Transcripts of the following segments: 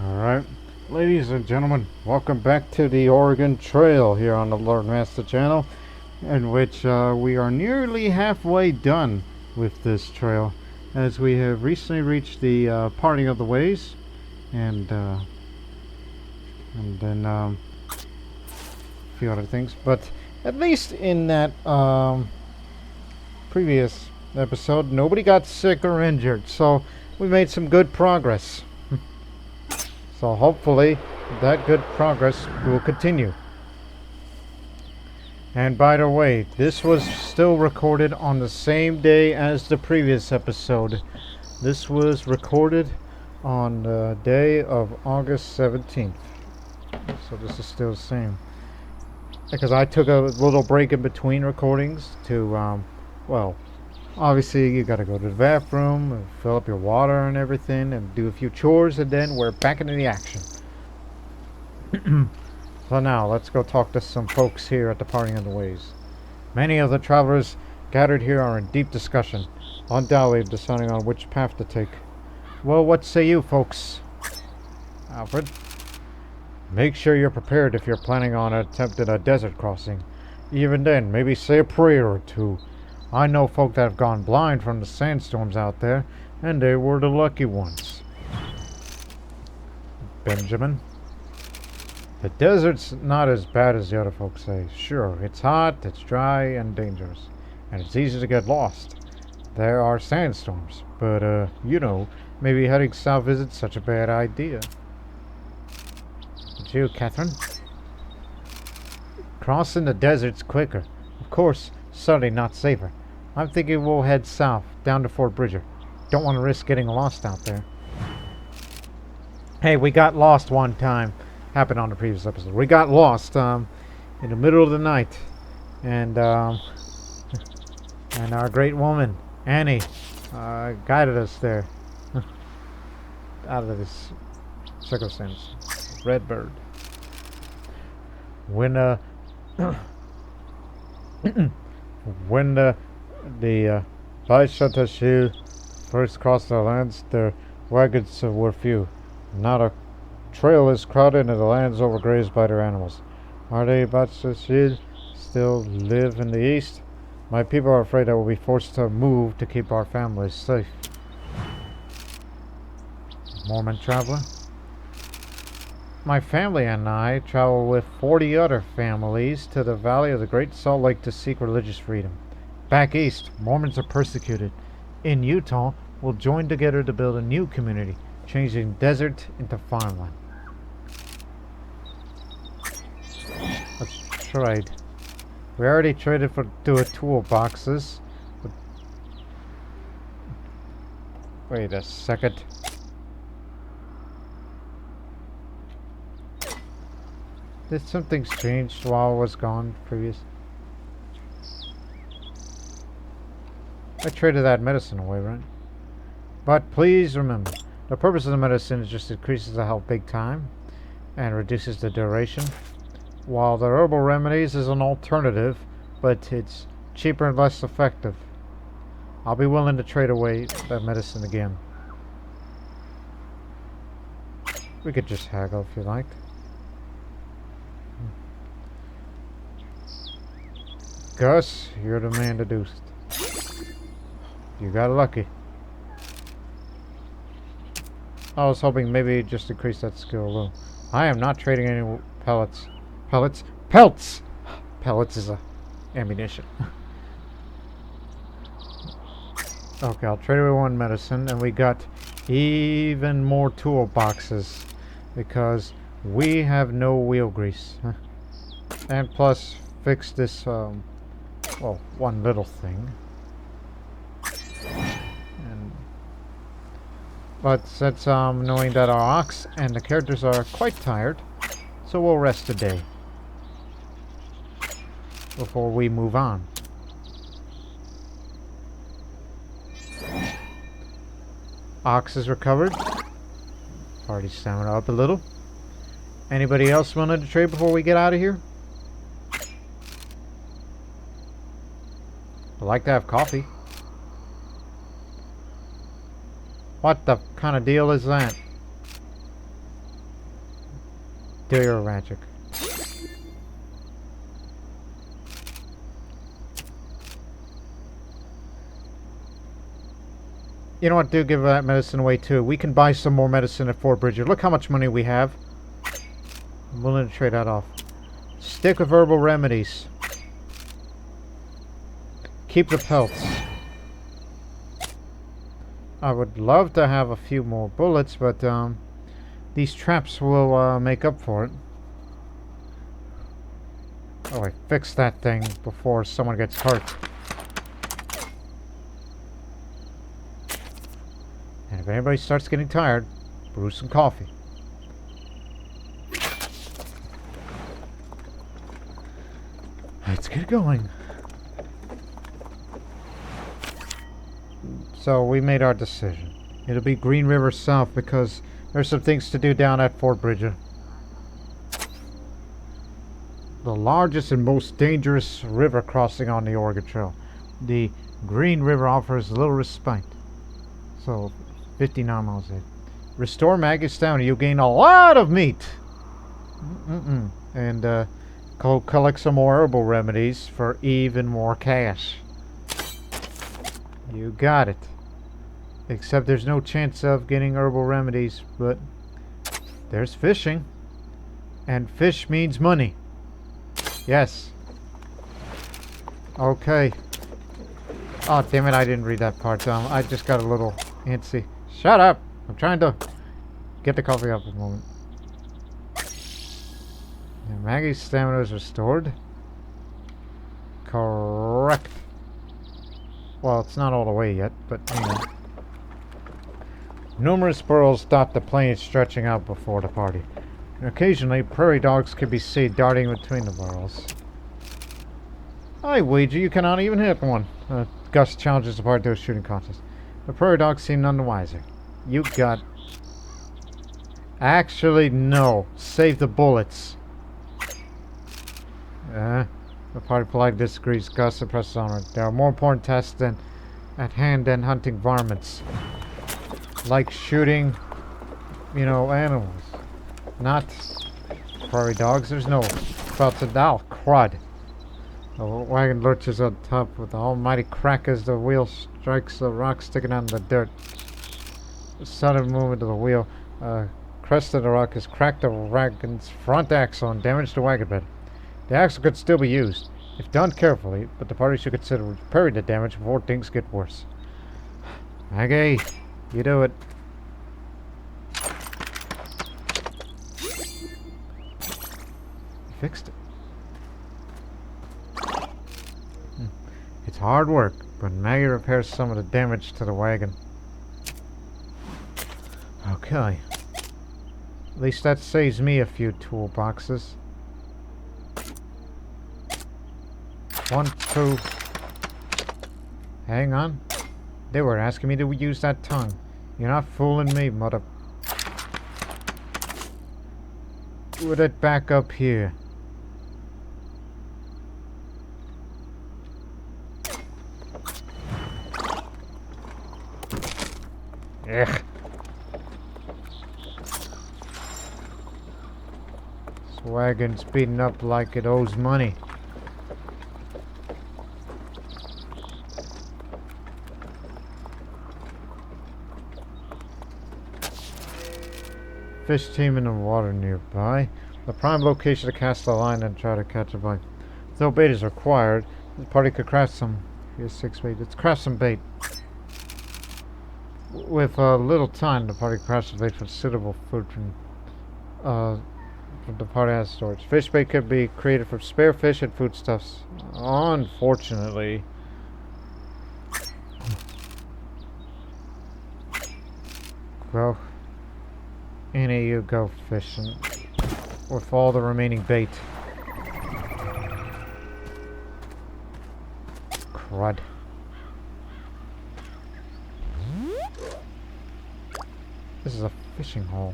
Alright, ladies and gentlemen, welcome back to the Oregon Trail here on the Lord Master channel, in which we are nearly halfway done with this trail, as we have recently reached the parting of the ways, and then a few other things. But at least in that previous episode, nobody got sick or injured, so we made some good progress. So hopefully that good progress will continue. And by the way, this was still recorded on the same day as the previous episode. This was recorded on the day of August 17th. So this is still the same. Because I took a little break in between recordings to, well, obviously you gotta go to the bathroom and fill up your water and everything and do a few chores, and then we're back into the action. So now let's go talk to some folks here at the Parting of the Ways. Many of the travelers gathered here are in deep discussion, undoubtedly deciding on which path to take. Well, what say you folks? Alfred? Make sure you're prepared if you're planning on attempting a desert crossing. Even then, maybe say a prayer or two. I know folk that have gone blind from the sandstorms out there, and they were the lucky ones. Benjamin? The desert's not as bad as the other folks say. Sure, it's hot, it's dry, and dangerous. And it's easy to get lost. There are sandstorms, but, maybe heading south isn't such a bad idea. But you, Catherine? Crossing the desert's quicker. Of course, certainly not safer. I'm thinking we'll head south, down to Fort Bridger. Don't want to risk getting lost out there. Hey, we got lost one time. Happened on the previous episode. We got lost in the middle of the night, and our great woman Annie guided us there out of this circumstance. Redbird. When when the Baishatashil first crossed our lands, their wagons were few. Not a trail is crowded and the lands overgrazed by their animals. Are they Baishatashil still live in the east? My people are afraid that we'll be forced to move to keep our families safe. Mormon traveler? My family and I travel with 40 other families to the Valley of the Great Salt Lake to seek religious freedom. Back east, Mormons are persecuted. In Utah, we'll join together to build a new community, changing desert into farmland. Let's trade. We already traded for 2 toolboxes. Wait a second. Did something change while I was gone previous? I traded that medicine away, right? But please remember, the purpose of the medicine is just increases the health big time and reduces the duration. While the herbal remedies is an alternative, but it's cheaper and less effective. I'll be willing to trade away that medicine again. We could just haggle if you like. Gus, you're the man to do it. You got lucky. I was hoping maybe just increase that skill a little. I am not trading any pellets. Pellets? Pelts! Pellets is a ammunition. Okay, I'll trade away 1 medicine, and we got even more toolboxes because we have no wheel grease. And plus, fix this, well, 1 little thing. But since knowing that our ox and the characters are quite tired, so we'll rest a day before we move on. Ox is recovered. Party stamina up a little. Anybody else wanted to trade before we get out of here? I'd like to have coffee. What the kind of deal is that? Do your magic. You know what? Do give that medicine away too. We can buy some more medicine at Fort Bridger. Look how much money we have. I'm willing to trade that off. Stick with herbal remedies. Keep the pelts. I would love to have a few more bullets, but these traps will make up for it. Oh, I fixed that thing before someone gets hurt. And if anybody starts getting tired, brew some coffee. Let's get going. So we made our decision. It'll be Green River South because there's some things to do down at Fort Bridger. The largest and most dangerous river crossing on the Oregon Trail. The Green River offers little respite. So, 59 miles in. Restore Maggie's stamina. You gain a lot of meat. And go collect some more herbal remedies for even more cash. You got it. Except there's no chance of getting herbal remedies, but there's fishing. And fish means money. Yes. Okay. Oh, damn it, I didn't read that part. I just got a little antsy. Shut up! I'm trying to get the coffee up a moment. Yeah, Maggie's stamina is restored. Correct. Well, it's not all the way yet, but hang on. Numerous burrows dot the plain stretching out before the party. And occasionally, prairie dogs can be seen darting between the burrows. I wager you cannot even hit one. Gus challenges the party to a shooting contest. The prairie dogs seem none the wiser. You got... Actually, no. Save the bullets. The party politely disagrees. Gus suppresses honor. There are more important tasks at hand than hunting varmints. Like shooting, you know, animals. Not prairie dogs. There's no about to now. Crud. The wagon lurches on top with the almighty crack as the wheel strikes the rock sticking out in the dirt. The sudden movement of the wheel, crest of the rock has cracked the wagon's front axle and damaged the wagon bed. The axle could still be used, if done carefully, but the party should consider repairing the damage before things get worse. Maggie, you do it. Fixed it. It's hard work, but Maggie repairs some of the damage to the wagon. Okay. At least that saves me a few toolboxes. 1, 2. Hang on. They were asking me to use that tongue. You're not fooling me, mother... Put it back up here. Ugh. This wagon's beaten up like it owes money. Fish team in the water nearby. The prime location to cast a line and try to catch a bite. No bait is required. The party could craft some. Here's 6 bait. Let's craft some bait. With a little time, the party crafts some bait for suitable food from the party has storage. Fish bait could be created from spare fish and foodstuffs. Unfortunately. Well, any of you go fishing with all the remaining bait. Crud. This is a fishing hole.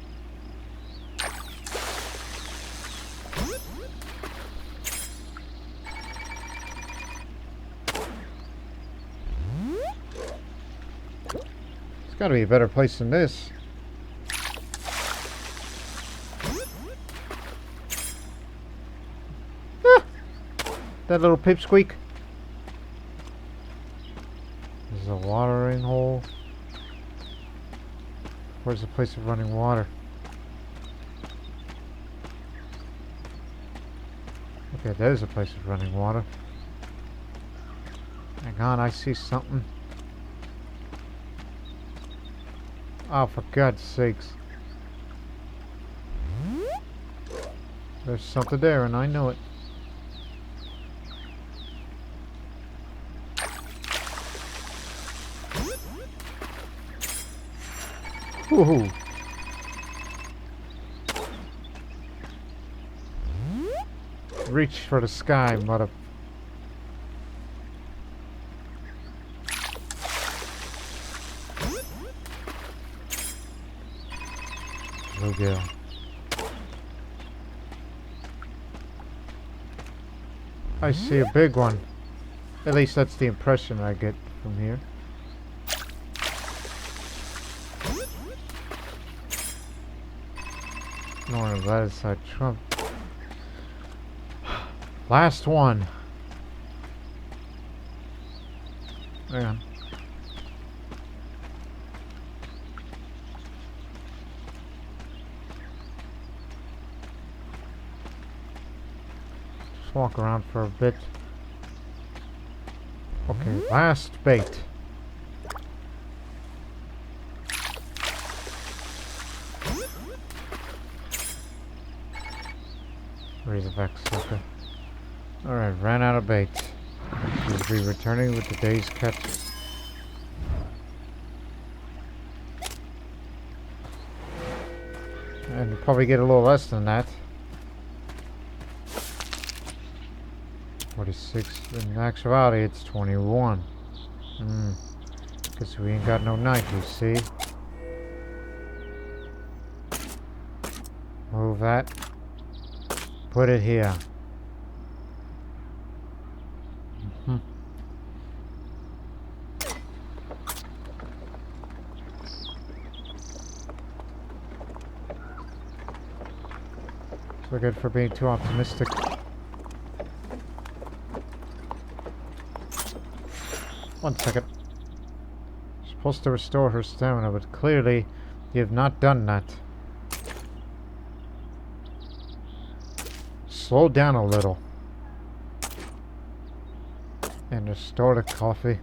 There's gotta be a better place than this. That little pipsqueak. There's a watering hole. Where's the place of running water? Okay, there's a place of running water. Hang on, I see something. Oh, for God's sakes. There's something there, and I know it. Woohoo! Reach for the sky, mother... Bluegill. I see a big one. At least that's the impression I get from here. Nor that is that Trump. Last one. Hang on. Just walk around for a bit. Okay, last bait. Razorback sucker. Alright, ran out of bait. Should be returning with the day's catch. And you'll probably get a little less than that. 46. In actuality, it's 21. Because we ain't got no knife, you see. Move that. Put it here. So good for being too optimistic. One second. Supposed to restore her stamina, but clearly you have not done that. Slow down a little. And restore the coffee.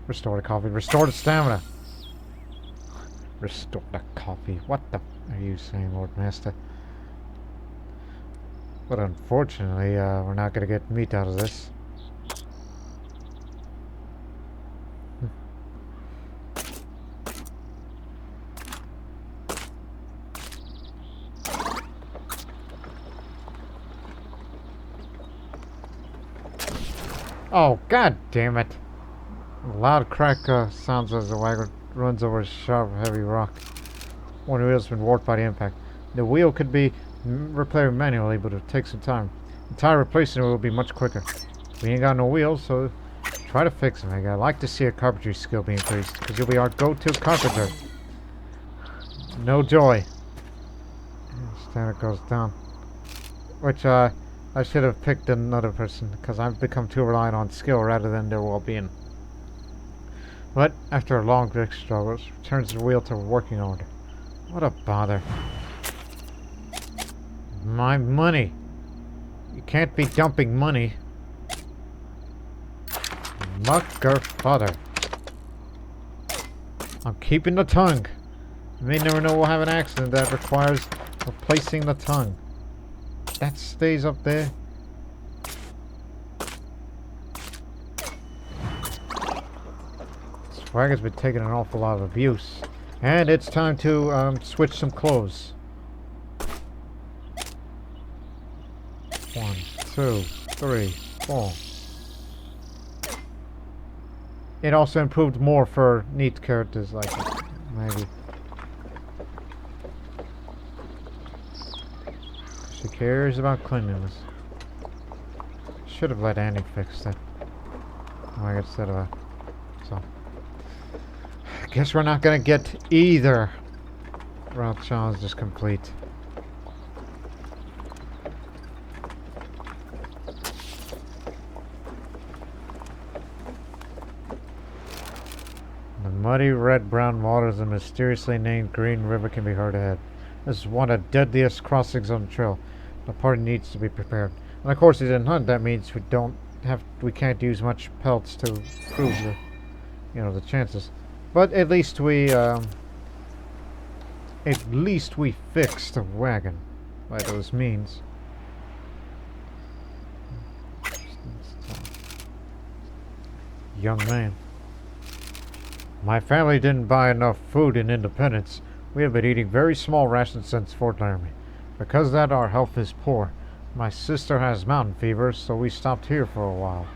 Restore the coffee. Restore the stamina. Restore the coffee. What the are you saying, Lord Master? But unfortunately, we're not going to get meat out of this. Oh, god damn it. A loud crack sounds as the wagon runs over a sharp, heavy rock. One wheel's been warped by the impact. The wheel could be repaired manually, but it'll take some time. The tire replacing it will be much quicker. We ain't got no wheels, so try to fix them. I'd like to see a carpentry skill be increased, because you'll be our go-to carpenter. No joy. Standard goes down. Which, I should have picked another person, because I've become too reliant on skill rather than their well-being. But, after a long struggle, returns the wheel to working order. What a bother. My money. You can't be dumping money. Mucker father. I'm keeping the tongue. You may never know we'll have an accident that requires replacing the tongue. That stays up there. This wagon's been taking an awful lot of abuse. And it's time to switch some clothes. 1, 2, 3, 4. It also improved more for neat characters like it, maybe. She cares about cleanliness. Should have let Annie fix that. Like instead of that. So. I guess we're not gonna get either route challenge just complete. muddy red-brown waters and mysteriously named Green River can be heard ahead. This is one of the deadliest crossings on the trail. The party needs to be prepared. And of course, he didn't hunt. That means we can't use much pelts to prove the chances. But at least we fixed the wagon by those means. Young man. My family didn't buy enough food in Independence. We have been eating very small rations since Fort Laramie. Because of that, our health is poor. My sister has mountain fever, so we stopped here for a while.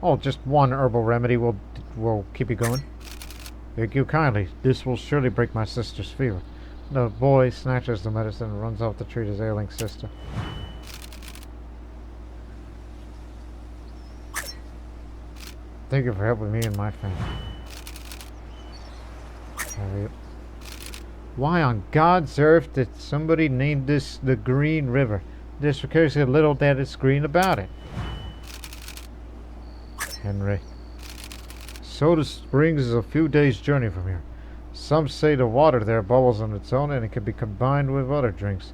Oh, just one herbal remedy will keep you going. Thank you kindly. This will surely break my sister's fever. The boy snatches the medicine and runs off to treat his ailing sister. Thank you for helping me and my family. Why on God's earth did somebody name this the Green River? Just because there's little that is green about it. Henry. Soda Springs is a few days' journey from here. Some say the water there bubbles on its own and it can be combined with other drinks.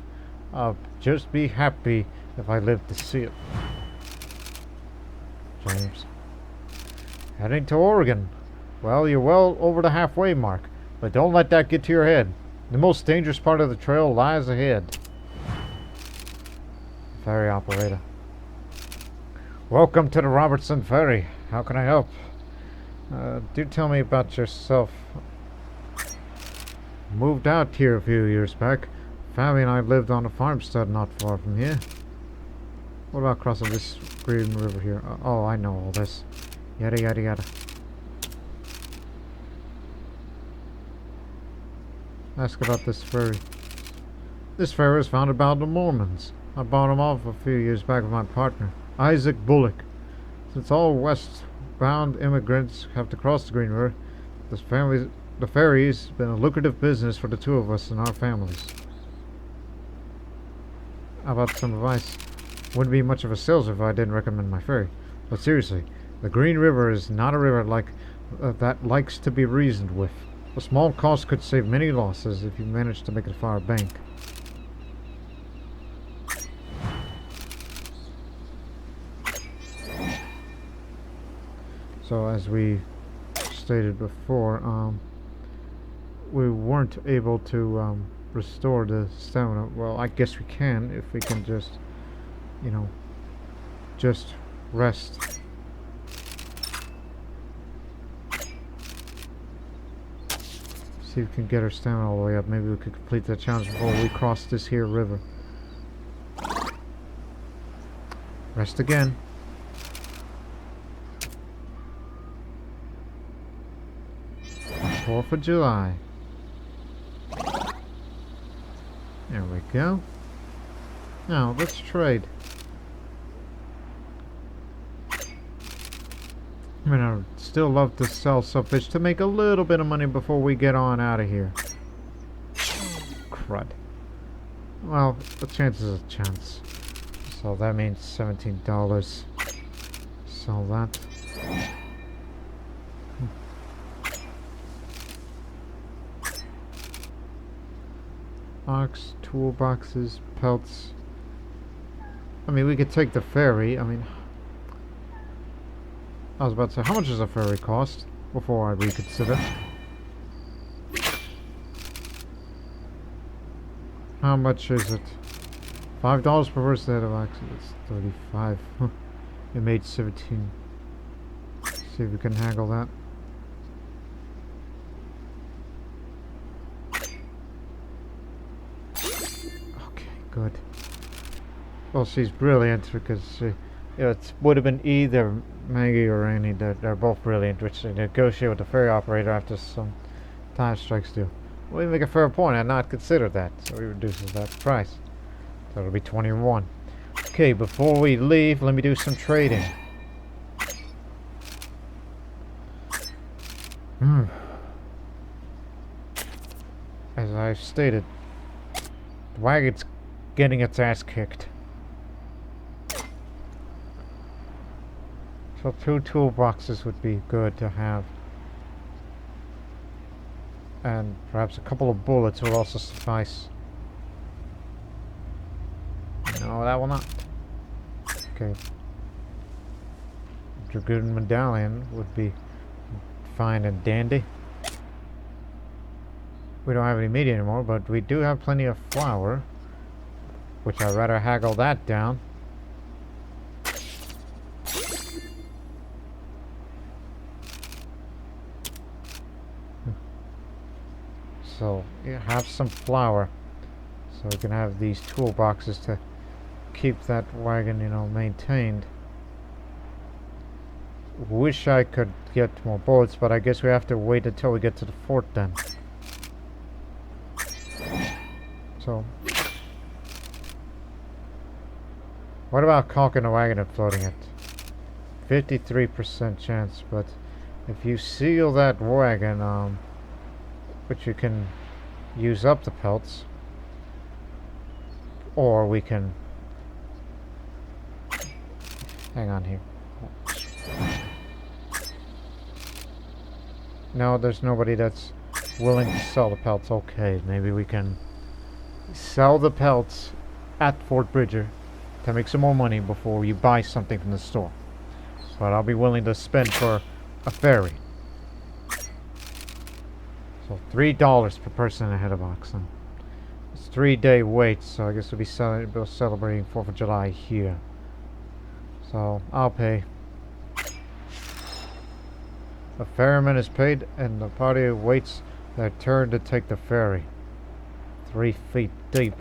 I'll just be happy if I live to see it. James. Heading to Oregon. Well, you're well over the halfway mark, but don't let that get to your head. The most dangerous part of the trail lies ahead. Ferry operator. Welcome to the Robertson Ferry. How can I help? Do tell me about yourself. Moved out here a few years back. Family and I lived on a farmstead not far from here. What about crossing this Green River here? Oh, I know all this. Yada yada yada. Ask about this ferry. This ferry was founded by the Mormons. I bought him off a few years back with my partner, Isaac Bullock. Since all westbound immigrants have to cross the Green River, the ferry's been a lucrative business for the two of us and our families. How about some advice? Wouldn't be much of a sales if I didn't recommend my ferry. But seriously, the Green River is not a river that likes to be reasoned with. A small cost could save many losses if you manage to make it far bank. So as we stated before, we weren't able to restore the stamina. Well, I guess we can if we can just, just rest. See if we can get our stamina all the way up. Maybe we could complete the challenge before we cross this here river. Rest again. Fourth of July. There we go. Now, let's trade. I mean, I'd still love to sell some fish to make a little bit of money before we get on out of here. Crud. Well, the chance is a chance. So that means $17. Sell that. Ox, toolboxes, pelts. I mean, we could take the ferry. I mean, I was about to say, how much does a ferry cost? Before I reconsider. How much is it? $5 per person head of access. It's 35. It made 17. See if we can haggle that. Okay, good. Well, she's brilliant because she, it would have been either Maggie or Annie. They're both brilliant, which they negotiate with the ferry operator after some time strikes due. We make a fair point. I had not considered that, so he reduces that price. So it'll be 21. Okay, before we leave, let me do some trading. As I've stated, the wagon's getting its ass kicked. So 2 toolboxes would be good to have. And perhaps a couple of bullets will also suffice. No, that will not. Okay. Dragoon medallion would be fine and dandy. We don't have any meat anymore, but we do have plenty of flour, which I'd rather haggle that down. So, yeah, have some flour, so we can have these toolboxes to keep that wagon, you know, maintained. Wish I could get more bullets, but I guess we have to wait until we get to the fort then. So, what about caulking the wagon and floating it? 53% chance, but if you seal that wagon, which you can use up the pelts, or we can hang on here. No, there's nobody that's willing to sell the pelts. Okay, maybe we can sell the pelts at Fort Bridger to make some more money before you buy something from the store. But I'll be willing to spend for a ferry. So $3 per person ahead of oxen. It's 3-day wait, so I guess we'll be celebrating 4th of July here. So I'll pay. The ferryman is paid, and the party waits their turn to take the ferry. 3 feet deep.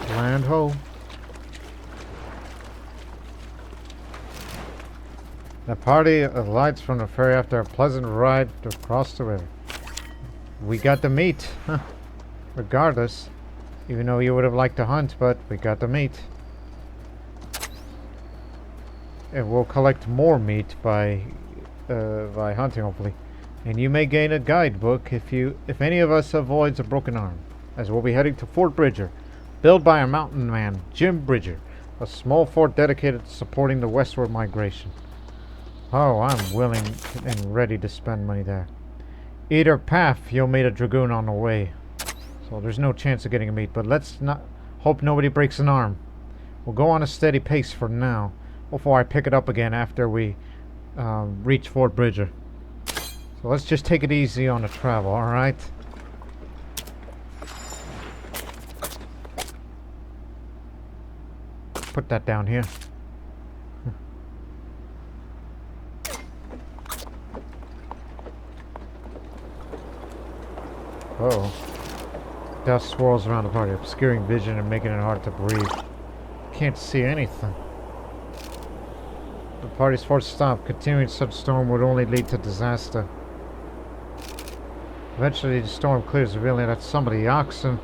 Land ho. The party alights from the ferry after a pleasant ride across the river. We got the meat, regardless. Even though you would have liked to hunt, but we got the meat. And we'll collect more meat by hunting, hopefully. And you may gain a guidebook if any of us avoids a broken arm, as we'll be heading to Fort Bridger, built by a mountain man, Jim Bridger, a small fort dedicated to supporting the westward migration. Oh, I'm willing and ready to spend money there. Either path, you'll meet a dragoon on the way. So there's no chance of getting a meet, but let's not hope nobody breaks an arm. We'll go on a steady pace for now, before I pick it up again after we reach Fort Bridger. So let's just take it easy on the travel, alright? Put that down here. Oh. Dust swirls around the party, obscuring vision and making it hard to breathe. Can't see anything. The party's forced to stop. Continuing such storm would only lead to disaster. Eventually the storm clears, revealing that some of the oxen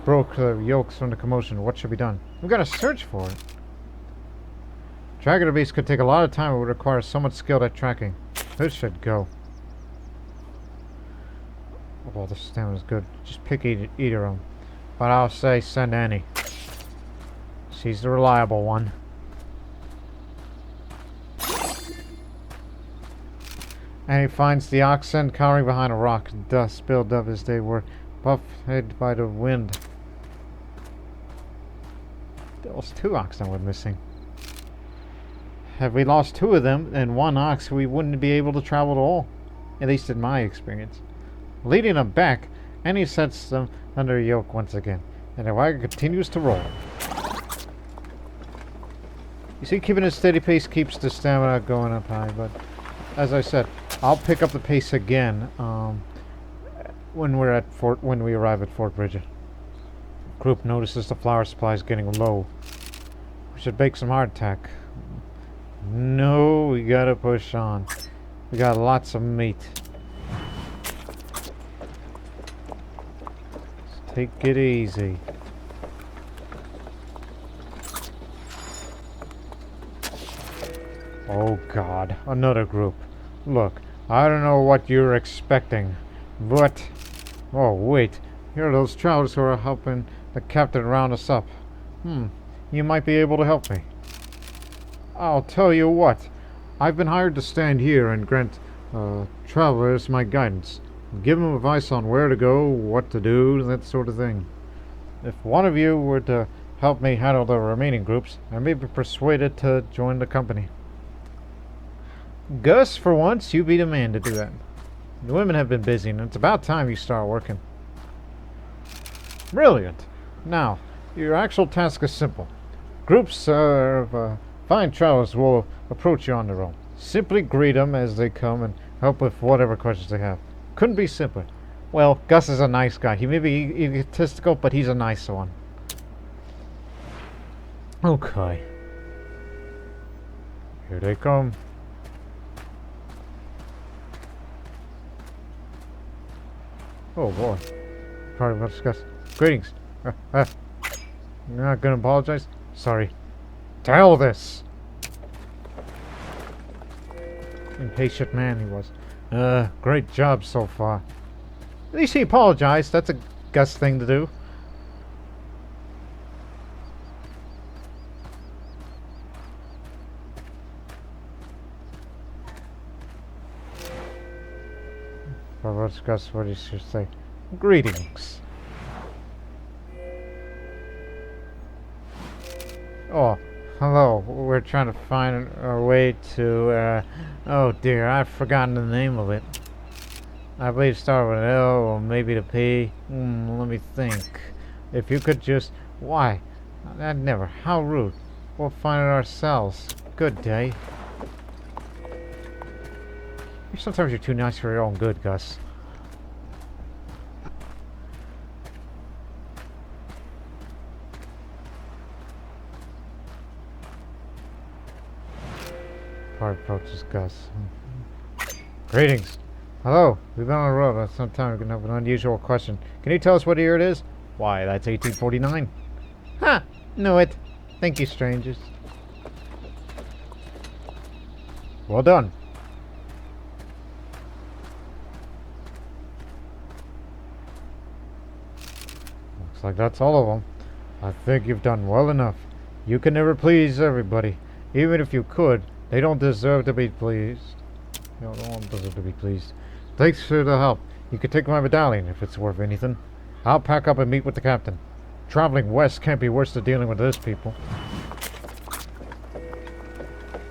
broke the yokes from the commotion. What should be done? We've got to search for it. Tracking the beast could take a lot of time. It would require so much skill at tracking. Who should go? Well, the stamina's good. Just pick either of them. But I'll say send Annie. She's the reliable one. Annie finds the oxen cowering behind a rock. Dust spilled up as they were buffeted by the wind. There was 2 oxen we're missing. Had we lost 2 of them and 1 ox, we wouldn't be able to travel at all. At least in my experience. Leading them back, Annie sets them under a yoke once again, and the wagon continues to roll. You see, keeping a steady pace keeps the stamina going up high, but as I said, I'll pick up the pace again when we arrive at Fort Bridger. Group notices the flour supply is getting low. We should bake some hardtack. No, we gotta push on. We got lots of meat. Take it easy. Oh God, another group. Look, I don't know what you're expecting, but... Oh, wait. Here are those travelers who are helping the captain round us up. You might be able to help me. I'll tell you what. I've been hired to stand here and grant travelers my guidance. Give them advice on where to go, what to do, that sort of thing. If one of you were to help me handle the remaining groups, I may be persuaded to join the company. Gus, for once, you be the man to do that. The women have been busy, and it's about time you start working. Brilliant. Now, your actual task is simple. Groups of fine travelers will approach you on their own. Simply greet them as they come and help with whatever questions they have. Couldn't be simpler. Well, Gus is a nice guy. He may be egotistical, but he's a nice one. Okay. Here they come. Oh boy. Pardon about discuss. Greetings. You're not gonna apologize? Sorry. Tell this! Impatient man he was. Great job so far. At least he apologized. That's a Gus thing to do. What's Gus? What did you say? Greetings. Oh, hello. We're trying to find our way to, oh dear, I've forgotten the name of it. I believe it started with an L or maybe the P. Let me think. If you could just... Why? I'd never. How rude. We'll find it ourselves. Good day. Sometimes you're too nice for your own good, Gus. Party approaches Gus. Greetings. Hello. We've been on the road some time. We're going to have an unusual question. Can you tell us what year it is? Why, that's 1849. Ha! Knew it. Thank you, strangers. Well done. Looks like that's all of them. I think you've done well enough. You can never please everybody. Even if you could, they don't deserve to be pleased. No one deserves to be pleased. Thanks for the help. You can take my medallion if it's worth anything. I'll pack up and meet with the captain. Traveling west can't be worse than dealing with those people.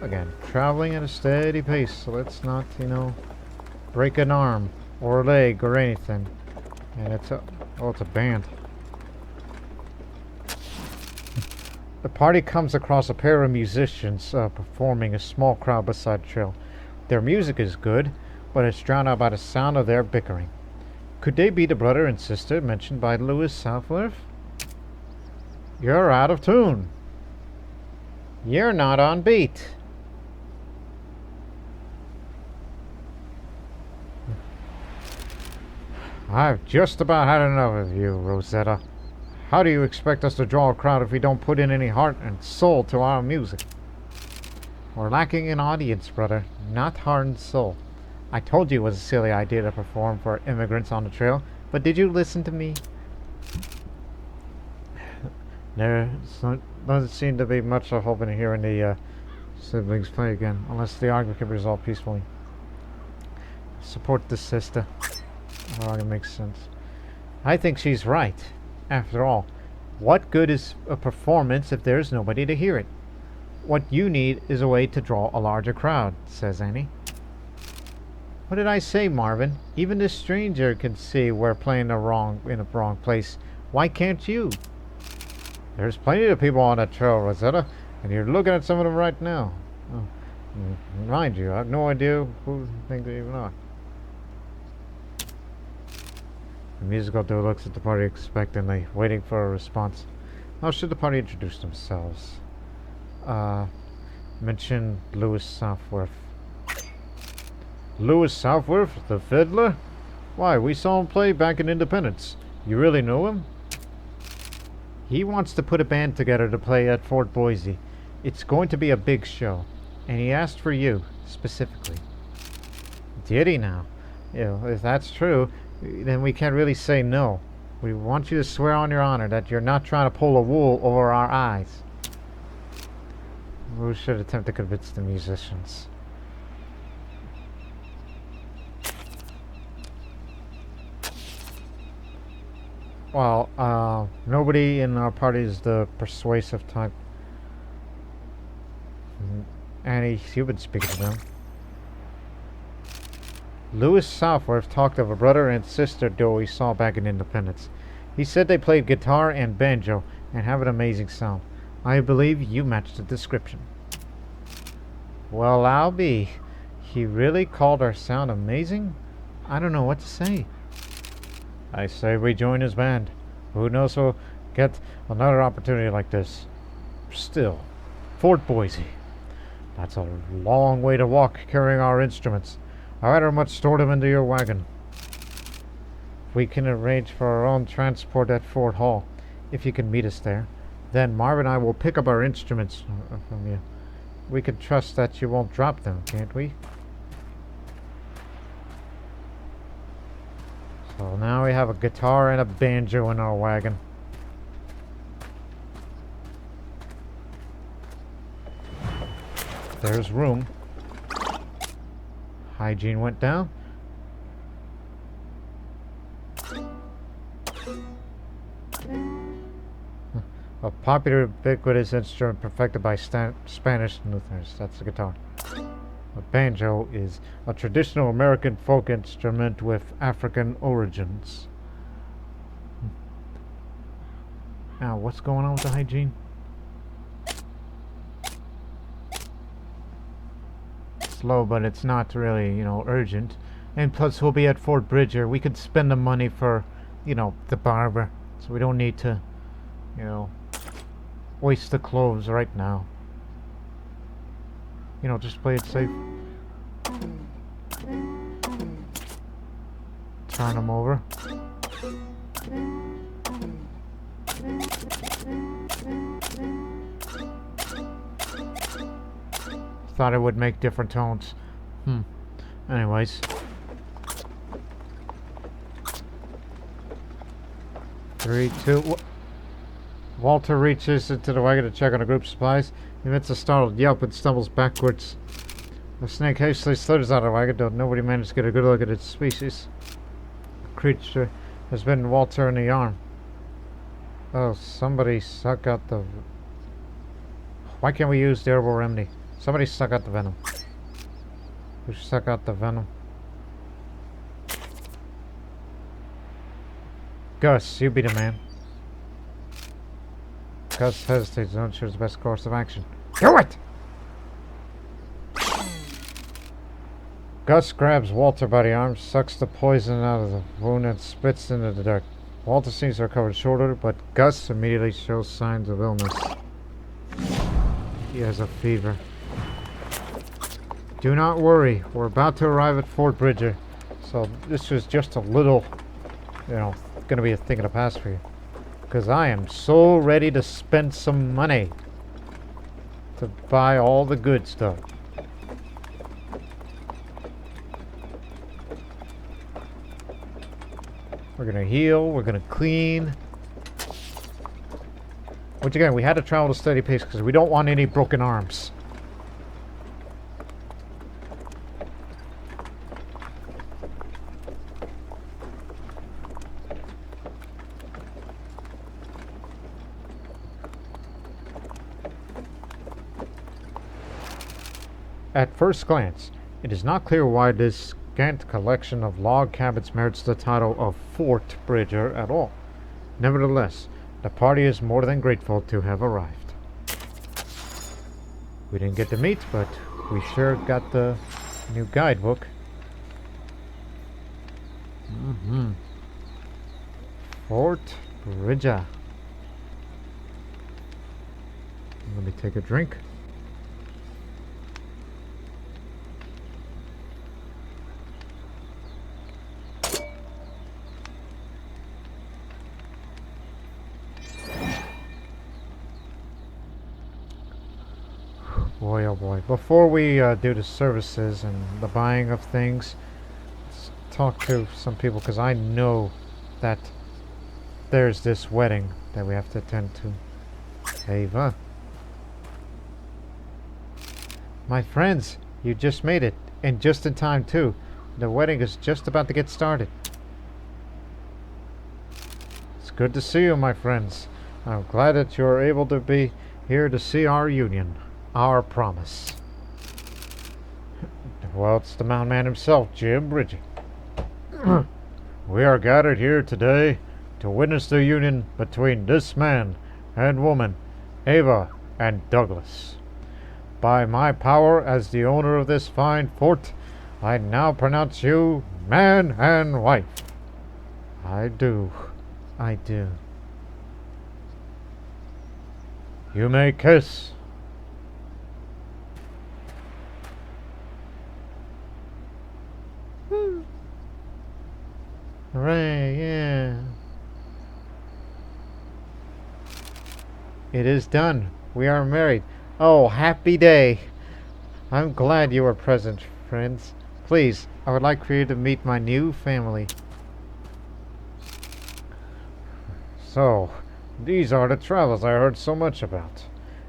Again, traveling at a steady pace, so let's not, break an arm or a leg or anything. And it's a band. The party comes across a pair of musicians performing a small crowd beside the trail. Their music is good, but it's drowned out by the sound of their bickering. Could they be the brother and sister mentioned by Louis Southworth? You're out of tune. You're not on beat. I've just about had enough of you, Rosetta. How do you expect us to draw a crowd if we don't put in any heart and soul to our music? We're lacking an audience, brother, not heart and soul. I told you it was a silly idea to perform for immigrants on the trail, but did you listen to me? There doesn't seem to be much of hope in hearing the siblings play again, unless the argument can be resolved peacefully. Support the sister. Oh, it makes sense. I think she's right. After all, what good is a performance if there's nobody to hear it? What you need is a way to draw a larger crowd, says Annie. What did I say, Marvin? Even this stranger can see we're playing in a wrong place. Why can't you? There's plenty of people on that trail, Rosetta, and you're looking at some of them right now. Oh, mind you, I have no idea who you think they even are. The musical duo looks at the party expectantly, waiting for a response. How should the party introduce themselves? Mention Louis Southworth. Louis Southworth, the fiddler? Why, we saw him play back in Independence. You really know him? He wants to put a band together to play at Fort Boise. It's going to be a big show. And he asked for you, specifically. Did he now? If that's true, then we can't really say no. We want you to swear on your honor that you're not trying to pull a wool over our eyes. We should attempt to convince the musicians. Well, nobody in our party is the persuasive type. Annie, you've been speaking to them. Louis Southworth talked of a brother and sister duo he saw back in Independence. He said they played guitar and banjo and have an amazing sound. I believe you match the description. Well, I'll be. He really called our sound amazing? I don't know what to say. I say we join his band. Who knows we'll get another opportunity like this. Still, Fort Boise. That's a long way to walk carrying our instruments. I'd rather much store them into your wagon. We can arrange for our own transport at Fort Hall, if you can meet us there. Then Marv and I will pick up our instruments from you. We can trust that you won't drop them, can't we? So now we have a guitar and a banjo in our wagon. There's room. Hygiene went down. A popular ubiquitous instrument perfected by Spanish Lutherans. That's the guitar. A banjo is a traditional American folk instrument with African origins. Now, what's going on with the hygiene? Slow, but it's not really, urgent. And plus, we'll be at Fort Bridger. We could spend the money for, the barber. So we don't need to, waste the clothes right now. Just play it safe. Turn them over. Thought it would make different tones. Anyways. Three, two. Walter reaches into the wagon to check on the group supplies. He emits a startled yelp and stumbles backwards. The snake hastily slithers out of the wagon, though nobody managed to get a good look at its species. The creature has bitten Walter in the arm. Oh, somebody suck out the... Why can't we use the herbal remedy? Somebody suck out the venom. Who suck out the venom? Gus, you be the man. Gus hesitates and unsure the best course of action. Do it! Gus grabs Walter by the arm, sucks the poison out of the wound, and spits into the dirt. Walter seems to recover shorter, but Gus immediately shows signs of illness. He has a fever. Do not worry, we're about to arrive at Fort Bridger. So this was just a little, gonna be a thing of the past for you. Because I am so ready to spend some money to buy all the good stuff. We're gonna heal, we're gonna clean. Which again, we had to travel at a steady pace because we don't want any broken arms. At first glance, it is not clear why this scant collection of log cabins merits the title of Fort Bridger at all. Nevertheless, the party is more than grateful to have arrived. We didn't get to meet, but we sure got the new guidebook. Fort Bridger. Let me take a drink. Boy, oh boy. Before we do the services and the buying of things, let's talk to some people because I know that there's this wedding that we have to attend to. Ava. My friends, you just made it. And just in time, too. The wedding is just about to get started. It's good to see you, my friends. I'm glad that you're able to be here to see our union. Our promise. Well, it's the Mountain Man himself, Jim Bridger. We are gathered here today to witness the union between this man and woman, Ava and Douglas. By my power as the owner of this fine fort, I now pronounce you man and wife. I do. I do. You may kiss. Hooray, yeah. It is done. We are married. Oh, happy day. I'm glad you were present, friends. Please, I would like for you to meet my new family. So, these are the travels I heard so much about.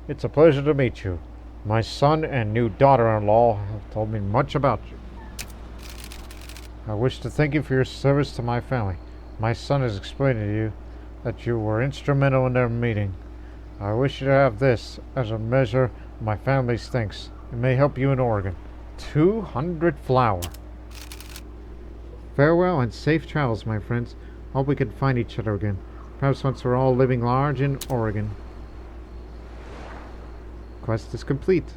It's a pleasure to meet you. My son and new daughter-in-law have told me much about you. I wish to thank you for your service to my family. My son has explained to you that you were instrumental in their meeting. I wish you to have this as a measure of my family's thanks. It may help you in Oregon. 200 flour. Farewell and safe travels, my friends. Hope we can find each other again. Perhaps once we're all living large in Oregon. Quest is complete.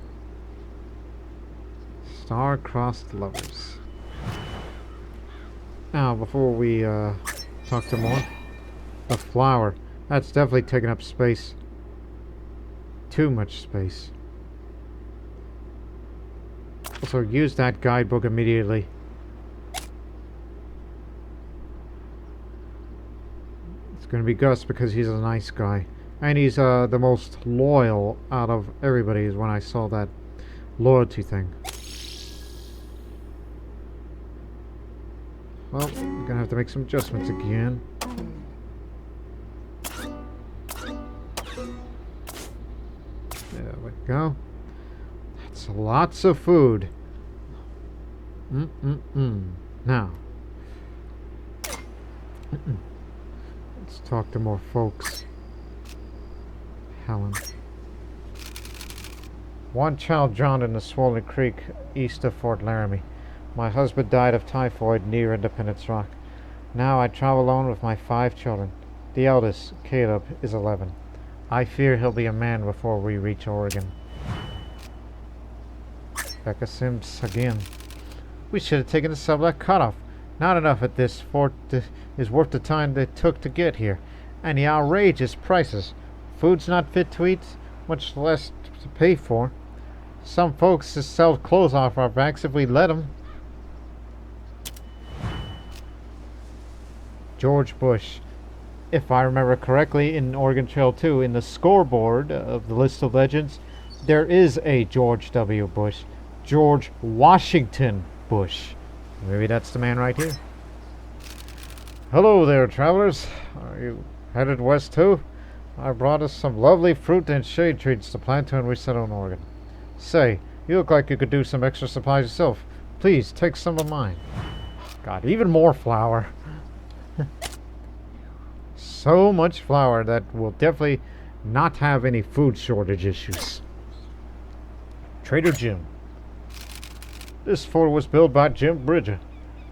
Star-crossed lovers. Now, before we talk to more, a flower. That's definitely taking up space. Too much space. Also, use that guidebook immediately. It's going to be Gus because he's a nice guy. And he's the most loyal out of everybody is when I saw that loyalty thing. Well, I'm gonna have to make some adjustments again. There we go. That's lots of food. Now, let's talk to more folks. Helen. One child drowned in the swollen creek east of Fort Laramie. My husband died of typhoid near Independence Rock. Now I travel alone with my 5 children. The eldest, Caleb, is 11. I fear he'll be a man before we reach Oregon. Becca Sims again. We should have taken the Sublette cutoff. Not enough at this fort is worth the time they took to get here. And the outrageous prices. Food's not fit to eat, much less to pay for. Some folks just sell clothes off our backs if we let them. George Bush. If I remember correctly, in Oregon Trail 2, in the scoreboard of the list of legends, there is a George W. Bush. George Washington Bush. Maybe that's the man right here. Hello there, travelers. Are you headed west too? I brought us some lovely fruit and shade trees to plant when we settle in Oregon. Say, you look like you could do some extra supplies yourself. Please, take some of mine. God, even more flour. So much flour that will definitely not have any food shortage issues. Trader Jim. This fort was built by Jim Bridger.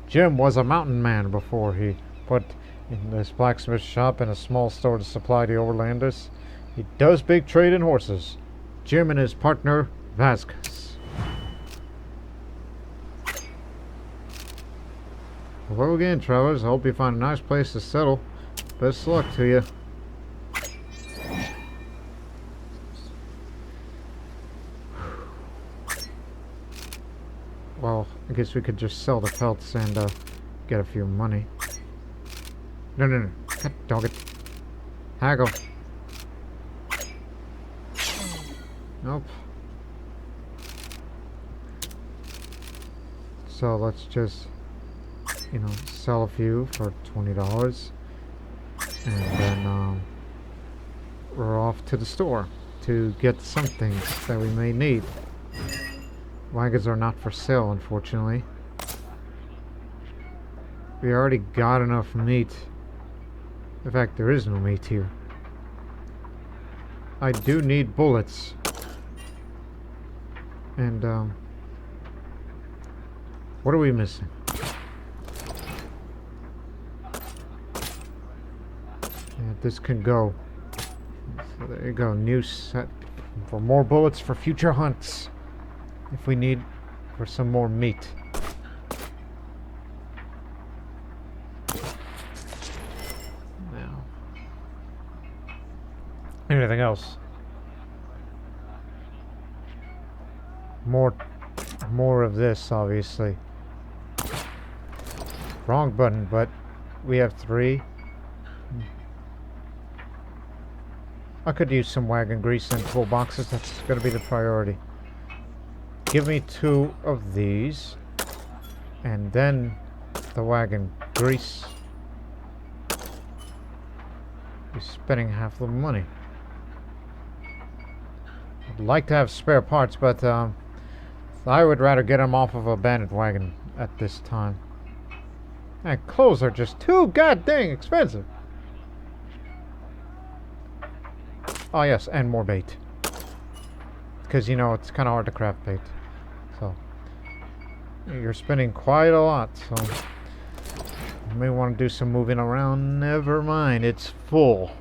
Jim was a mountain man before he put in this blacksmith shop and a small store to supply the overlanders. He does big trade in horses. Jim and his partner, Vasquez. Hello again, travelers. I hope you find a nice place to settle. Best luck to you. Well, I guess we could just sell the pelts and get a few money. No. God dog it. Haggle. Nope. So let's just, you know, sell a few for $20. And then we're off to the store to get some things that we may need. Wagons are not for sale, unfortunately. We already got enough meat. In fact, there is no meat here. I do need bullets. And, what are we missing? Yeah, this can go. So there you go. New set for more bullets for future hunts. If we need for some more meat. Now, anything else? More of this, obviously. Wrong button, but we have 3. I could use some wagon grease and toolboxes. That's going to be the priority. Give me 2 of these. And then the wagon grease. You're spending half the money. I'd like to have spare parts, but I would rather get them off of a bandit wagon at this time. And clothes are just too goddamn expensive. Oh yes, and more bait. Because, you know, it's kind of hard to craft bait. So, you're spending quite a lot, so you may want to do some moving around. Never mind, it's full.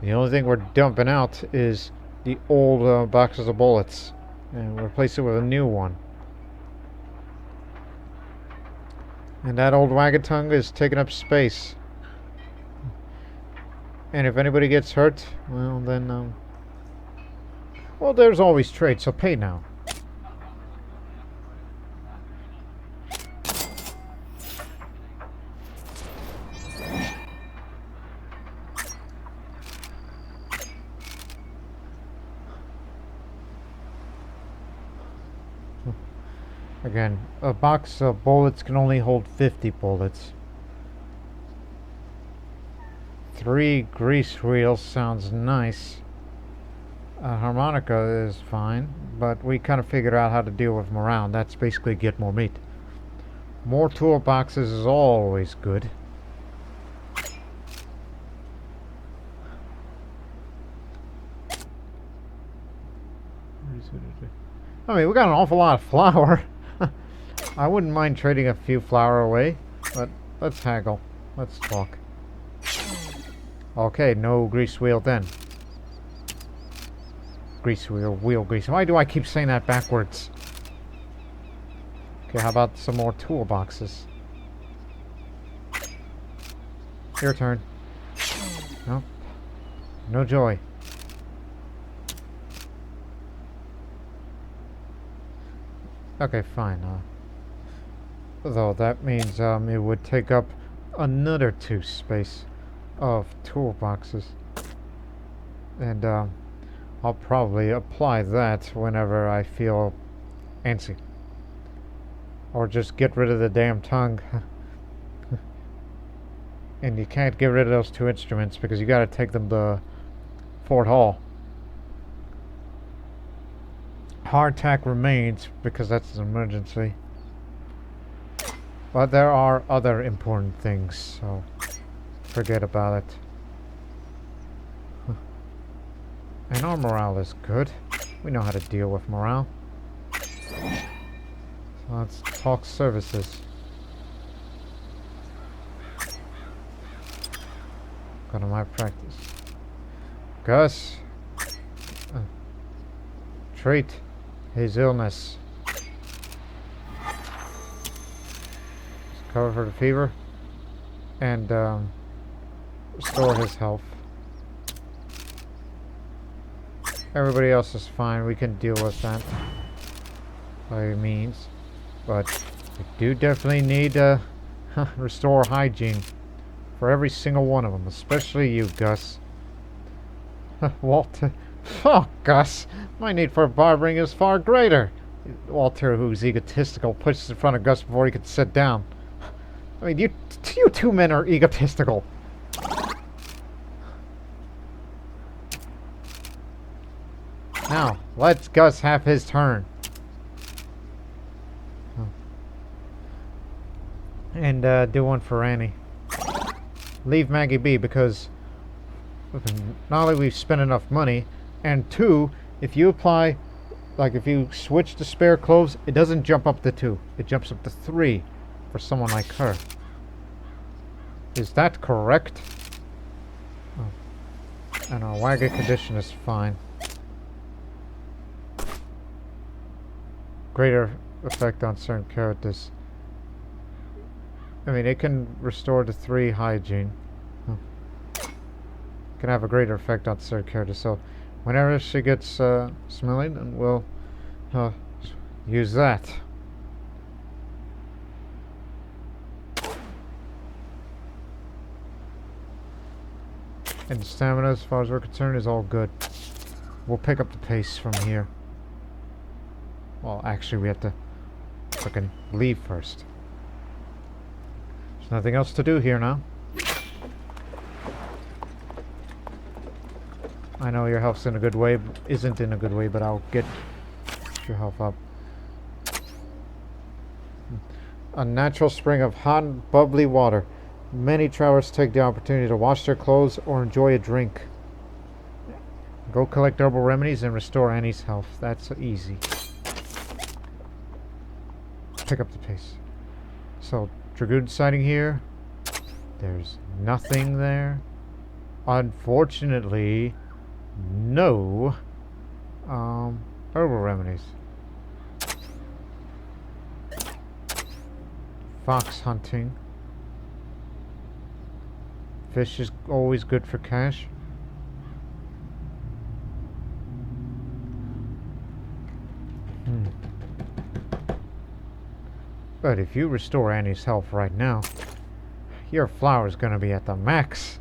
The only thing we're dumping out is the old boxes of bullets. And we'll replace it with a new one. And that old wagon tongue is taking up space. And if anybody gets hurt, well then, well, there's always trade, so pay now. Again, a box of bullets can only hold 50 bullets. 3 grease wheels sounds nice. A harmonica is fine, but we kind of figured out how to deal with morale. That's basically get more meat. More toolboxes is always good. I mean, we got an awful lot of flour. I wouldn't mind trading a few flour away, but let's haggle. Let's talk. Okay, no grease wheel then. Grease wheel, wheel grease. Why do I keep saying that backwards? Okay, how about some more toolboxes? Your turn. Nope. No joy. Okay, fine. Though that means it would take up another 2 space of toolboxes. And I'll probably apply that whenever I feel antsy. Or just get rid of the damn tongue. And you can't get rid of those 2 instruments because you gotta take them to Fort Hall. Hardtack remains because that's an emergency. But there are other important things, so forget about it. And our morale is good. We know how to deal with morale. So let's talk services. Go to my practice. Gus, treat his illness. Cover for the fever and restore his health. Everybody else is fine. We can deal with that by means, but we do definitely need to restore hygiene for every single one of them, especially you, Gus. Walter. Oh, Gus, my need for barbering is far greater. Walter, who's egotistical, pushes in front of Gus before he could sit down. I mean, you two men are egotistical. Now, let Gus have his turn. And do one for Annie. Leave Maggie be, because not only we've spent enough money, and two, if you apply, like if you switch to spare clothes, it doesn't jump up to 2. It jumps up to 3 for someone like her. Is that correct? Oh. And our wagon condition is fine. Greater effect on certain characters. I mean, it can restore to 3 hygiene. Oh. Can have a greater effect on certain characters. So, whenever she gets smelly, then we'll use that. And stamina, as far as we're concerned, is all good. We'll pick up the pace from here. Well, actually, we have to fucking leave first. There's nothing else to do here now. I know your health's in a good way, isn't in a good way, but I'll get your health up. A natural spring of hot, bubbly water. Many travelers take the opportunity to wash their clothes or enjoy a drink. Go collect herbal remedies and restore Annie's health. That's easy. Pick up the pace. So, Dragoon sighting here. There's nothing there. Unfortunately, no herbal remedies. Fox hunting. Fish is always good for cash. But if you restore Annie's health right now, your flower's gonna be at the max.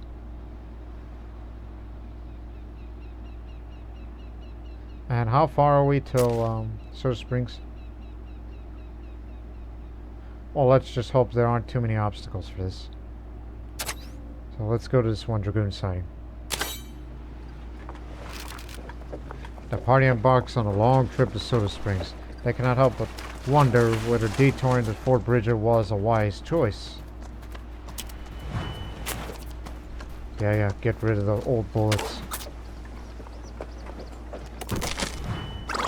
And how far are we till Soda Springs? Well, let's just hope there aren't too many obstacles for this. So let's go to this one Dragoon sighting. The party embarks on a long trip to Soda Springs. They cannot help but wonder whether detouring to Fort Bridger was a wise choice. Yeah, get rid of the old bullets.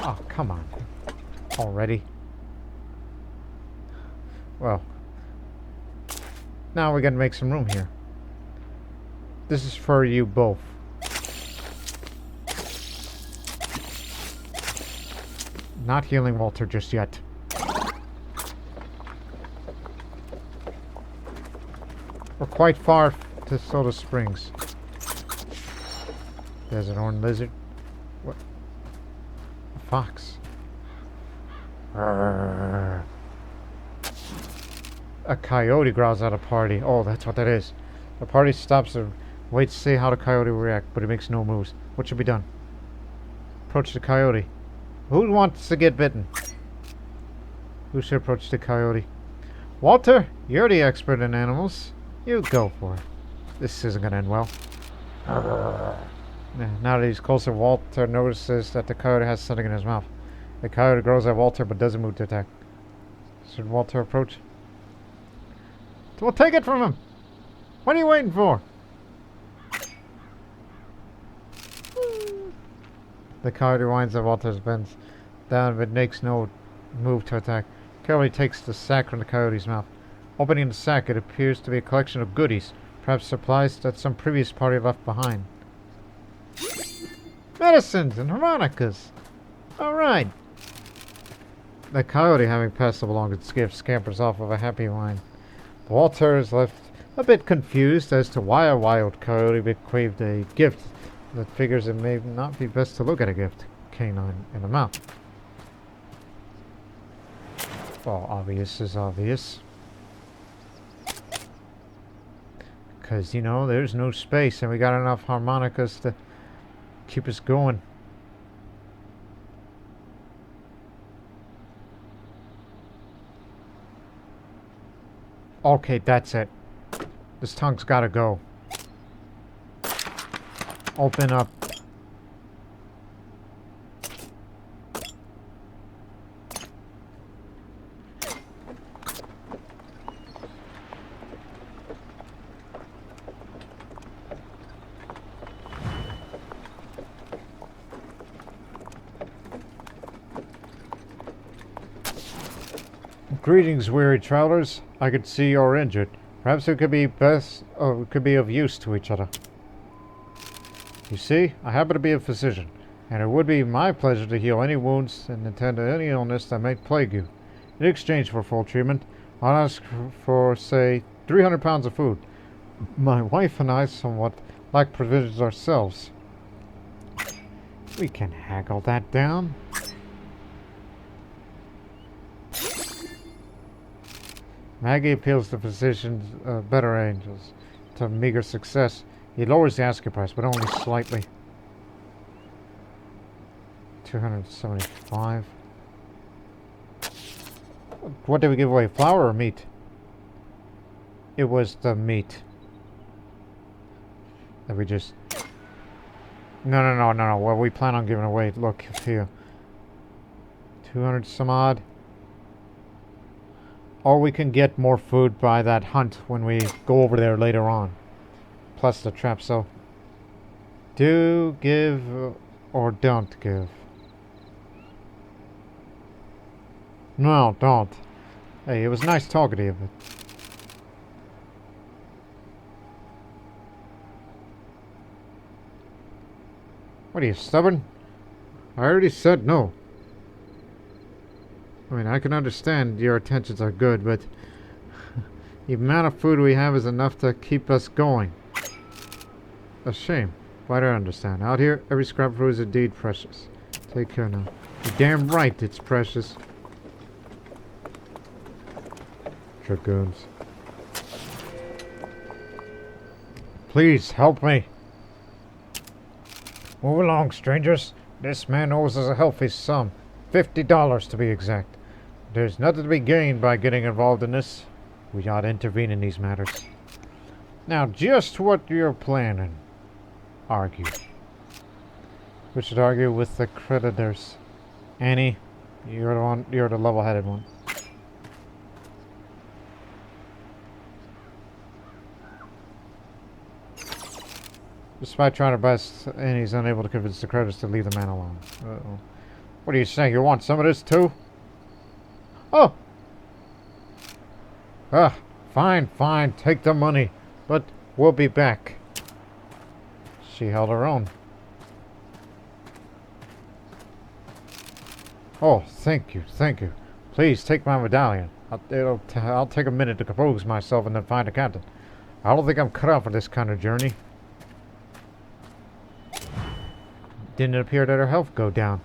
Oh, come on. Already? Well. Now we gotta make some room here. This is for you both. Not healing Walter just yet. We're quite far to Soda Springs. There's an horned lizard. What? A fox. Arrgh. A coyote growls at a party. Oh, that's what that is. The party stops and waits to see how the coyote will react, but he makes no moves. What should be done? Approach the coyote. Who wants to get bitten? Who should approach the coyote? Walter, you're the expert in animals. You go for it. This isn't going to end well. Now that he's closer, Walter notices that the coyote has something in his mouth. The coyote growls at Walter but doesn't move to attack. Should Walter approach? Well, take it from him! What are you waiting for? The coyote winds at Walter's bends down but makes no move to attack. Coyote takes the sack from the coyote's mouth. Opening the sack, it appears to be a collection of goodies, perhaps supplies that some previous party left behind. Medicines and harmonicas! Alright! The coyote, having passed along its gift, scampers off with a happy whine. Walter is left a bit confused as to why a wild coyote bequeathed a gift that figures it may not be best to look at a gift canine in the mouth. Well, obvious is obvious. Because, you know, there's no space and we got enough harmonicas to keep us going. Okay, that's it. This tongue's gotta go. Open up. Greetings, weary travelers. I could see you're injured. Perhaps it could be of use to each other. You see, I happen to be a physician, and it would be my pleasure to heal any wounds and attend to any illness that may plague you. In exchange for full treatment, I'll ask for, say, 300 pounds of food. My wife and I somewhat lack provisions ourselves. We can haggle that down. Maggie appeals to physicians, better angels. To meager success, he lowers the asking price, but only slightly. 275. What did we give away? Flour or meat? It was the meat. That we just... No. Well, we plan on giving away. Look here. 200 some odd. Or we can get more food by that hunt when we go over there later on. Plus the trap, so... Do give or don't give. No, don't. Hey, it was nice talking to you, but... What are you, stubborn? I already said no. I mean, I can understand your intentions are good, but the amount of food we have is enough to keep us going. A shame, but I don't understand. Out here, every scrap of food is indeed precious. Take care now. You're damn right it's precious. Dragoons. Please, help me. Move along, strangers. This man owes us a healthy sum. $50 to be exact. There's nothing to be gained by getting involved in this. We ought to intervene in these matters. Now, just what you're planning. Argue. We should argue with the creditors. Annie, you're the level-headed one. Despite trying her best, Annie's unable to convince the creditors to leave the man alone. Uh-oh. What are you saying? You want some of this too? Oh! Ah, fine. Take the money. But we'll be back. She held her own. Oh, thank you. Please take my medallion. I'll take a minute to compose myself and then find a captain. I don't think I'm cut out for this kind of journey. Didn't appear that her health go down.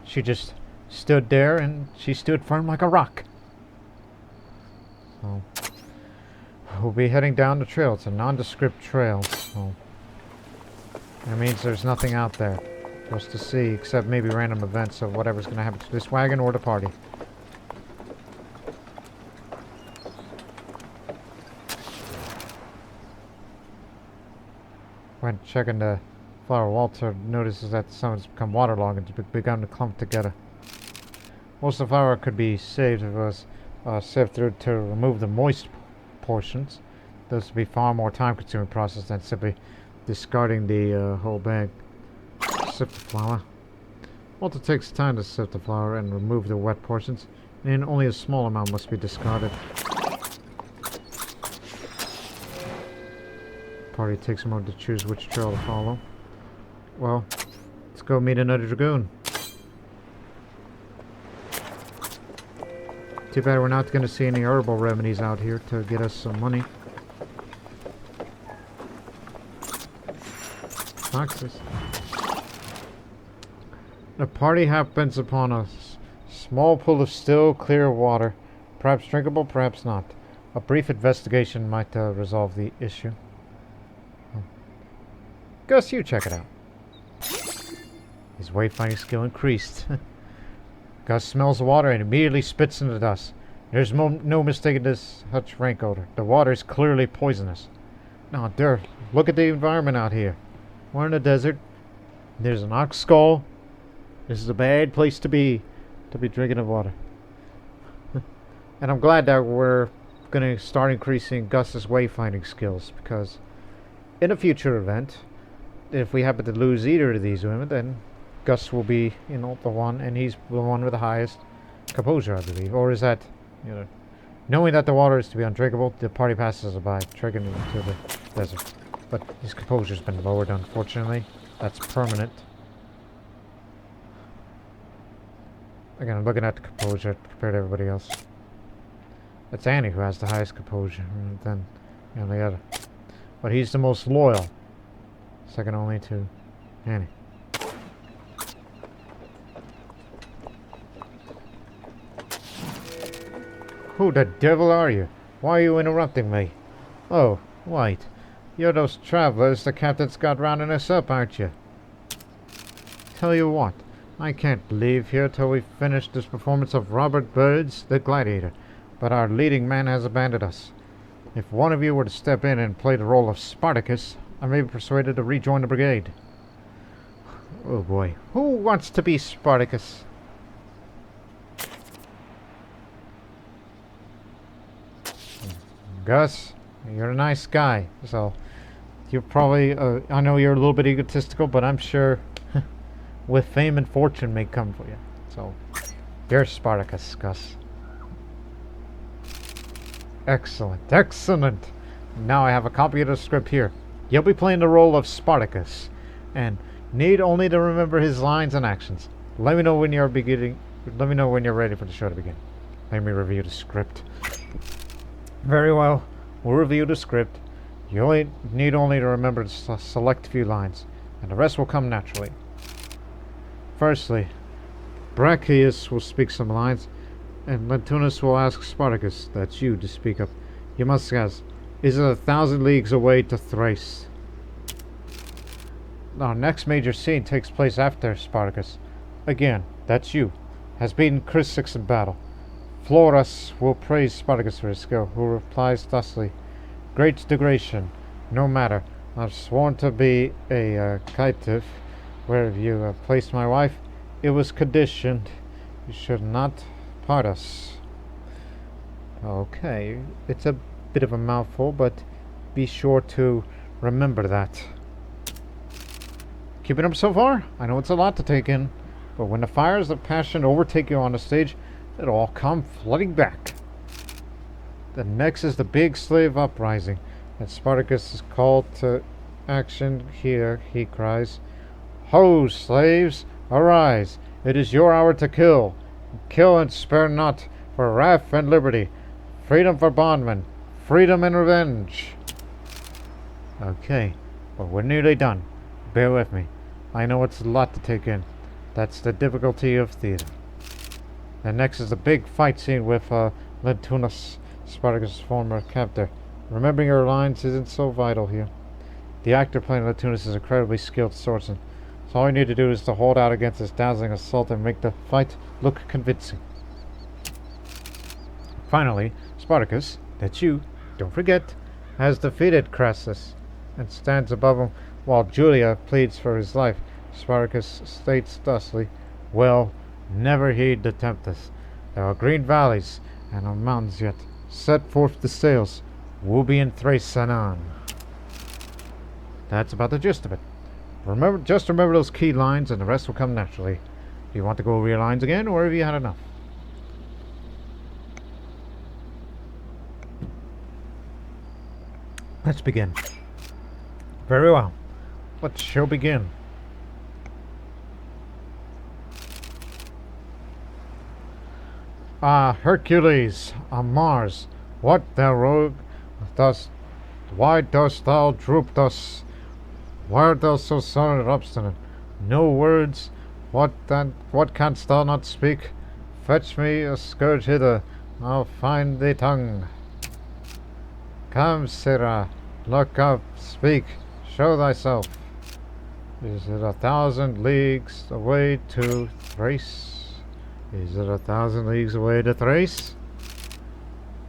She just stood there and she stood firm like a rock. So, we'll be heading down the trail. It's a nondescript trail. So, that means there's nothing out there for us to see except maybe random events of whatever's going to happen to this wagon or the party. When checking the flower, Walter notices that some has become waterlogged and has begun to clump together. Most of the flour could be saved if it was sieved through to remove the moist portions. This would be far more time-consuming process than simply discarding the whole bag. Sift the flour. Walter takes time to sift the flour and remove the wet portions, and only a small amount must be discarded. The party takes a moment to choose which trail to follow. Well, let's go meet another dragoon. Too bad we're not going to see any herbal remedies out here to get us some money. Foxes. The party happens upon a small pool of still, clear water. Perhaps drinkable, perhaps not. A brief investigation might resolve the issue. Gus, you check it out. His wayfinding skill increased. Gus smells the water and immediately spits in the dust. There's no mistaking this such rank odor. The water is clearly poisonous. Now, there, look at the environment out here. We're in a desert. There's an ox skull. This is a bad place to be drinking the water. And I'm glad that we're going to start increasing Gus's wayfinding skills, because in a future event, if we happen to lose either of these women, then Gus will be, the one, and he's the one with the highest composure, I believe. Or is that, knowing that the water is to be undrinkable, the party passes by, trekking into the desert. But his composure's been lowered, unfortunately. That's permanent. Again, I'm looking at the composure compared to everybody else. It's Annie who has the highest composure, and then the other. But he's the most loyal. Second only to Annie. Who the devil are you? Why are you interrupting me? Oh, White. You're those travelers the captain's got rounding us up, aren't you? Tell you what, I can't leave here till we've finished this performance of Robert Bird's The Gladiator, but our leading man has abandoned us. If one of you were to step in and play the role of Spartacus, I may be persuaded to rejoin the brigade. Oh boy, who wants to be Spartacus? Gus, you're a nice guy, so you're probably, I know you're a little bit egotistical, but I'm sure with fame and fortune may come for you. So, you're Spartacus, Gus. Excellent, excellent. Now I have a copy of the script here. You'll be playing the role of Spartacus, and need only to remember his lines and actions. Let me know when you're beginning. Let me know when you're ready for the show to begin. Let me review the script. Very well. We'll review the script. You only need to remember to select a few lines, and the rest will come naturally. Firstly, Brachus will speak some lines, and Lentunus will ask Spartacus, that's you, to speak up. You must guess, is it 1,000 leagues away to Thrace? Our next major scene takes place after Spartacus. Again, that's you, has beaten Chrysippus in battle. Florus will praise Spartacus for his skill, who replies thusly, Great degradation, no matter. I've sworn to be a caitiff. Where have you placed my wife? It was conditioned. You should not part us. Okay, it's a bit of a mouthful, but be sure to remember that. Keeping up so far? I know it's a lot to take in, but when the fires of passion overtake you on the stage, it'll all come flooding back. The next is the big slave uprising, and Spartacus is called to action here, he cries. Ho, slaves, arise! It is your hour to kill. Kill and spare not, for wrath and liberty, freedom for bondmen, freedom and revenge. Okay, but we're nearly done. Bear with me. I know it's a lot to take in. That's the difficulty of theater. And next is the big fight scene with Lentunus, Spartacus' former captor. Remembering your lines isn't so vital here. The actor playing Lentunus is incredibly skilled swordsman, so all you need to do is to hold out against his dazzling assault and make the fight look convincing. Finally, Spartacus, that's you, don't forget, has defeated Crassus and stands above him while Julia pleads for his life. Spartacus states thusly, well, never heed the tempest. There are green valleys and on mountains yet. Set forth the sails. We'll be in Thrace anon. That's about the gist of it. Just remember those key lines and the rest will come naturally. Do you want to go over your lines again, or have you had enough? Let's begin. Very well. Let the show begin. Hercules, Mars, what thou rogue dost, why dost thou droop thus? Why art thou so sullen and obstinate? No words, what canst thou not speak? Fetch me a scourge hither, I'll find thy tongue. Come, Sirrah, look up, speak, show thyself. Is it 1,000 leagues away to Thrace? Is it 1,000 leagues away to Thrace?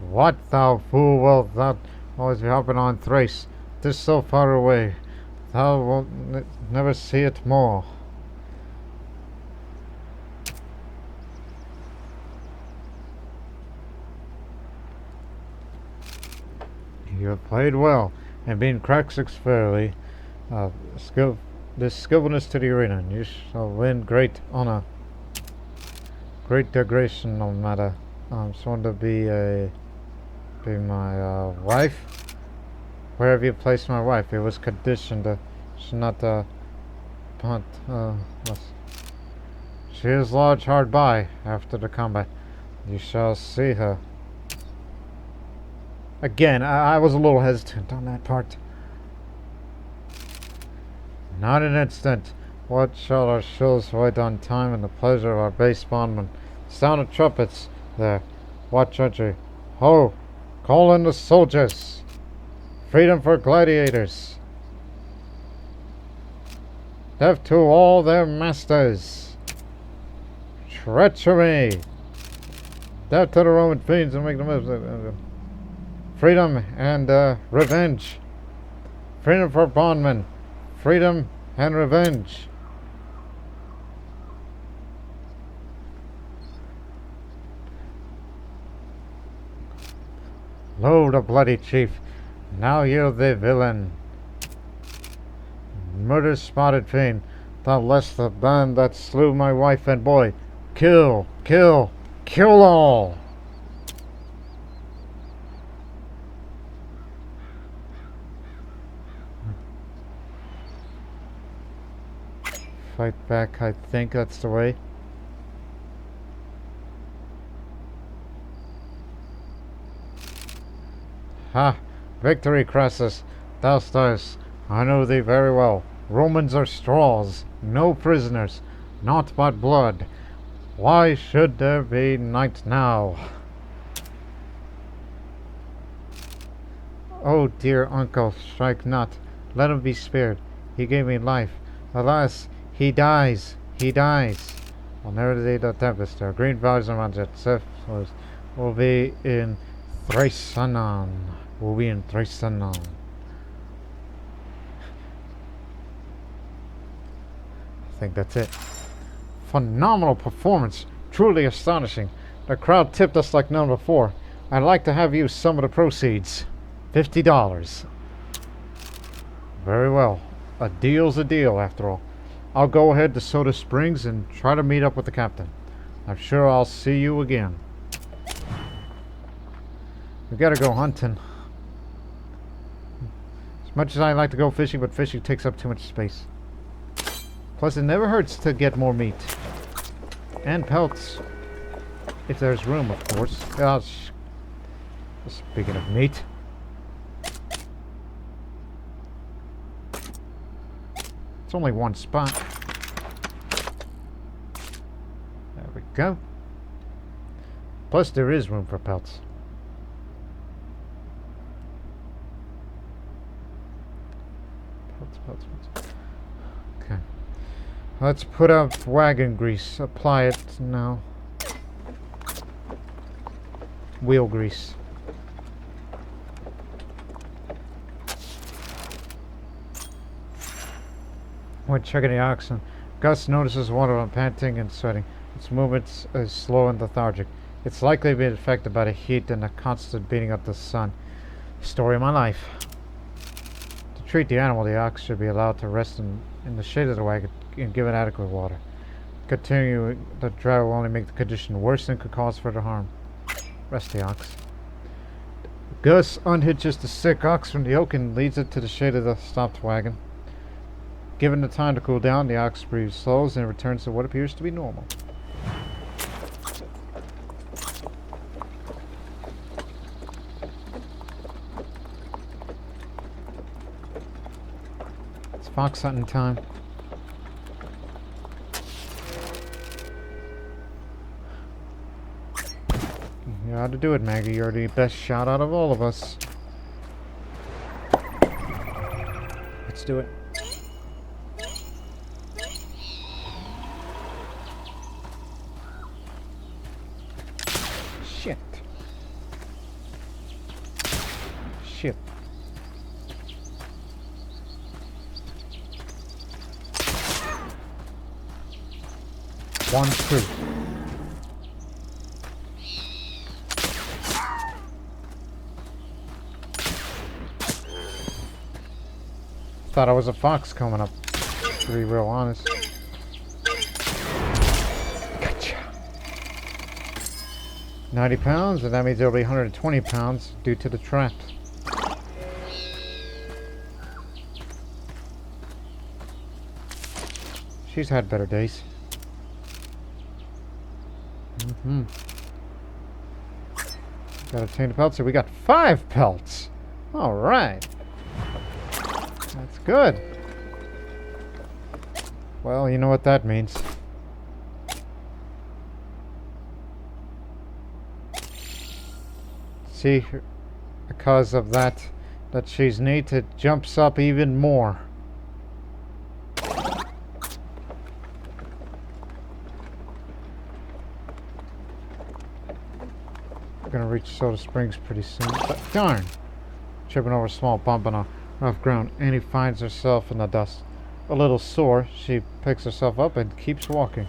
What, thou fool, wilt thou always be hopping on Thrace? 'Tis so far away. Thou wilt never see it more. You have played well, and been Craxix fairly. Skill, this skillfulness to the arena, and you shall win great honor. Great degradation, no matter. Sworn to be my wife. Where have you placed my wife? It was conditioned that she not but she is lodged hard by. After the combat, you shall see her. Again, I was a little hesitant on that part. Not an instant. What shall our shows wait on time and the pleasure of our base bondman? Sound of trumpets there. Watch entry. Ho! Call in the soldiers! Freedom for gladiators! Death to all their masters! Treachery! Death to the Roman fiends and make them freedom and revenge! Freedom for bondmen! Freedom and revenge! Lo, the bloody chief! Now yield the villain! Murder spotted fiend, thou lest the band that slew my wife and boy. Kill, kill, kill all! Fight back, I think that's the way. Ha! Victory, Crassus! Thou stars, I know thee very well. Romans are straws, no prisoners, naught but blood. Why should there be night now? Oh, dear uncle, strike not. Let him be spared. He gave me life. Alas, he dies. He dies. On never the tempest, our green bodies around jet will be in Thracianon. Will be in Thracianon. I think that's it. Phenomenal performance. Truly astonishing. The crowd tipped us like none before. I'd like to have you some of the proceeds. $50. Very well. A deal's a deal, after all. I'll go ahead to Soda Springs and try to meet up with the captain. I'm sure I'll see you again. We gotta go hunting. As much as I like to go fishing, but fishing takes up too much space. Plus, it never hurts to get more meat. And pelts. If there's room, of course. Speaking of meat. It's only one spot. There we go. Plus, there is room for pelts. Pelts. Okay. Let's put up wagon grease. Apply it now. Wheel grease. When checking the oxen, Gus notices one of them panting and sweating. Its movements is slow and lethargic. It's likely to be affected by the heat and the constant beating of the sun. Story of my life. To treat the animal, the ox should be allowed to rest in the shade of the wagon and given adequate water. Continuing the drought will only make the condition worse and could cause further harm. Rest the ox. Gus unhitches the sick ox from the yoke and leads it to the shade of the stopped wagon. Given the time to cool down, the ox breathes slows and returns to what appears to be normal. It's fox hunting time. You ought to do it, Maggie. You're the best shot out of all of us. Let's do it. Shit. shit. One, two. Thought I was a fox coming up, to be real honest. Gotcha. 90 pounds, and that means it'll be 120 pounds due to the trap. She's had better days. Got a chain of pelts, so we got 5 pelts. Alright. That's good. Well, you know what that means. See, because of that she's neat, it jumps up even more. We're gonna reach Soda Springs pretty soon, but darn! Tripping over a small bump on a rough ground. Annie finds herself in the dust. A little sore, she picks herself up and keeps walking.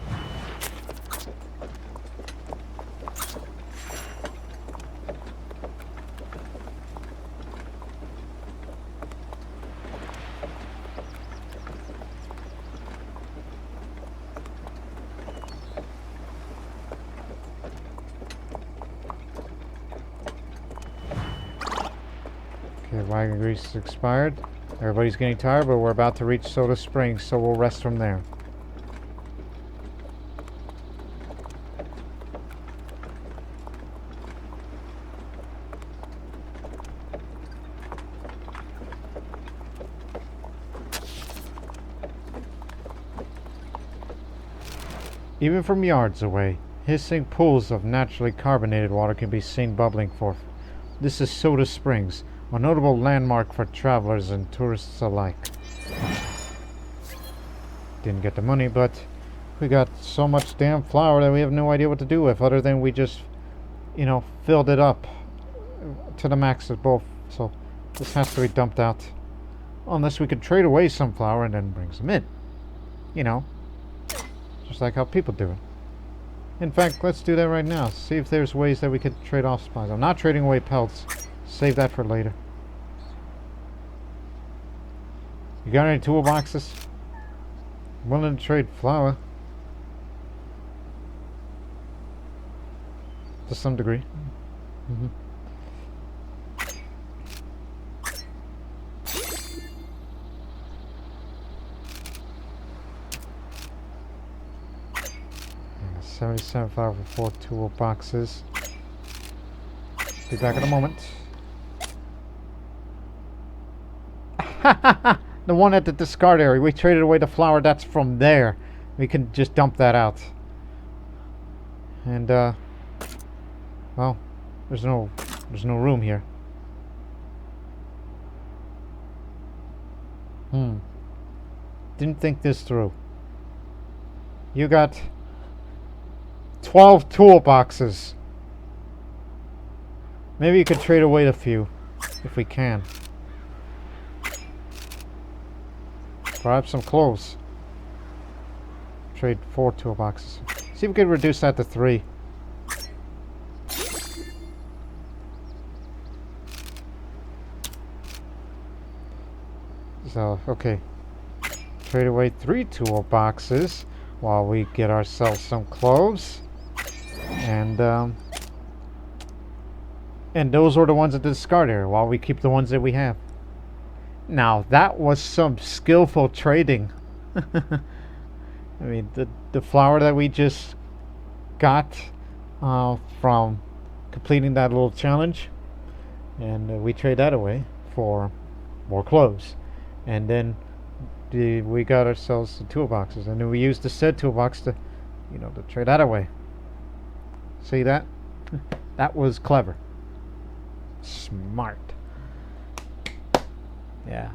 Okay, wagon grease is expired. Everybody's getting tired, but we're about to reach Soda Springs, so we'll rest from there. Even from yards away, hissing pools of naturally carbonated water can be seen bubbling forth. This is Soda Springs, a notable landmark for travelers and tourists alike. Didn't get the money, but we got so much damn flour that we have no idea what to do with, other than we just, you know, filled it up to the max of both. So this has to be dumped out. Unless we could trade away some flour and then bring some in. You know, just like how people do it. In fact, let's do that right now. See if there's ways that we could trade off supplies. I'm not trading away pelts. Save that for later. You got any toolboxes? I'm willing to trade flour. To some degree. Mm-hmm. Yeah, 77 flour for 4 toolboxes. Be back in a moment. The one at the discard area. We traded away the flour that's from there. We can just dump that out. And well, there's no room here. Didn't think this through. You got 12 toolboxes. Maybe you could trade away a few if we can. Perhaps some clothes. Trade 4 toolboxes. See if we can reduce that to 3. So, okay. Trade away 3 toolboxes while we get ourselves some clothes. And those are the ones at the discard area while we keep the ones that we have. Now that was some skillful trading. I mean, the flour that we just got from completing that little challenge, and we trade that away for more clothes, and then we got ourselves the toolboxes, and then we used the said toolbox to, you know, to trade that away. See that? That was clever. Smart. Yeah.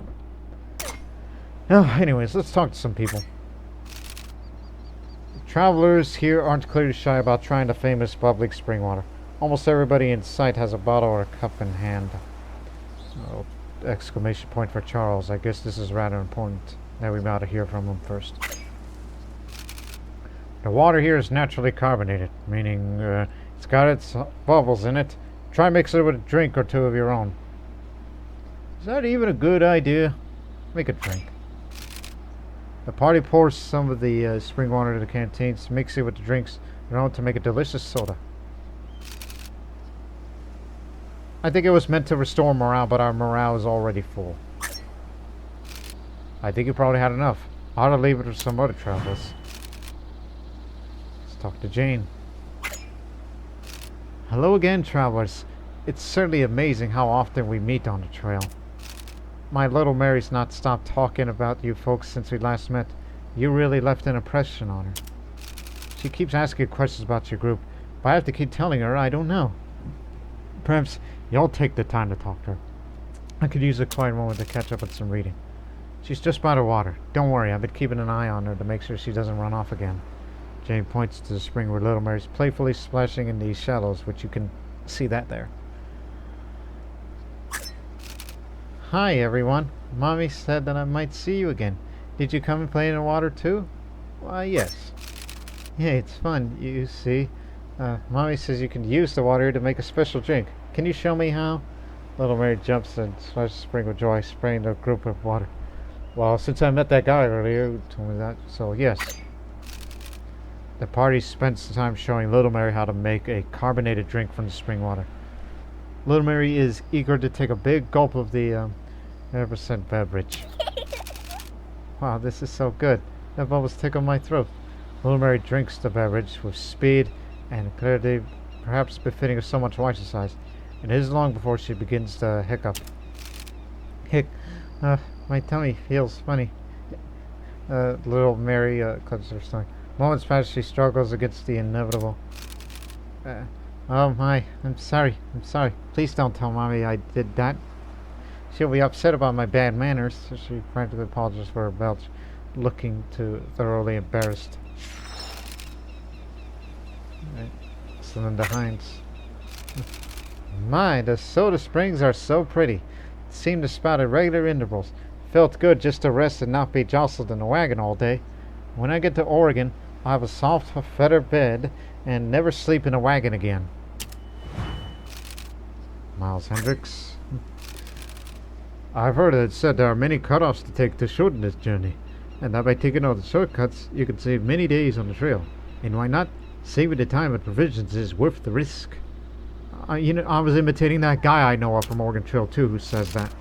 Oh, anyways, let's talk to some people. Travelers here aren't clearly shy about trying the famous bubbling spring water. Almost everybody in sight has a bottle or a cup in hand. Oh, exclamation point for Charles. I guess this is rather important that we gotta hear from him first. The water here is naturally carbonated, meaning it's got its bubbles in it. Try mixing it with a drink or two of your own. Is that even a good idea? Make a drink. The party pours some of the spring water into the canteens, mix it with the drinks their own to make a delicious soda. I think it was meant to restore morale, but our morale is already full. I think you probably had enough. I ought to leave it to some other travelers. Let's talk to Jane. Hello again, travelers. It's certainly amazing how often we meet on the trail. My little Mary's not stopped talking about you folks since we last met. You really left an impression on her. She keeps asking questions about your group, but I have to keep telling her I don't know. Perhaps you'll take the time to talk to her. I could use a quiet moment to catch up with some reading. She's just by the water. Don't worry, I've been keeping an eye on her to make sure she doesn't run off again. Jane points to the spring where little Mary's playfully splashing in the shallows, which you can see that there. Hi, everyone. Mommy said that I might see you again. Did you come and play in the water, too? Why, yes. Yeah, it's fun, you see. Mommy says you can use the water to make a special drink. Can you show me how? Little Mary jumps and splashes the spring with joy, spraying the group with water. Well, since I met that guy earlier who told me that, so yes. The party spends the time showing Little Mary how to make a carbonated drink from the spring water. Little Mary is eager to take a big gulp of the 100% beverage. Wow, this is so good. The bubbles tickle my throat. Little Mary drinks the beverage with speed and clarity, perhaps befitting of someone twice her size. It is long before she begins to hiccup. My tummy feels funny. Little Mary clutches her stomach. Moments pass, she struggles against the inevitable. Oh my, I'm sorry. Please don't tell Mommy I did that. She'll be upset about my bad manners, so she frantically apologizes for her belch, looking too thoroughly embarrassed. Cylinder Hines. My, the soda springs are so pretty. Seem to spout at regular intervals. Felt good just to rest and not be jostled in a wagon all day. When I get to Oregon, I'll have a soft feather bed and never sleep in a wagon again. Miles Hendricks. I've heard it said there are many cutoffs to take to shorten this journey, and that by taking all the shortcuts, you can save many days on the trail. And why not? Saving the time and provisions is worth the risk. I was imitating that guy I know of from Oregon Trail too, who says that.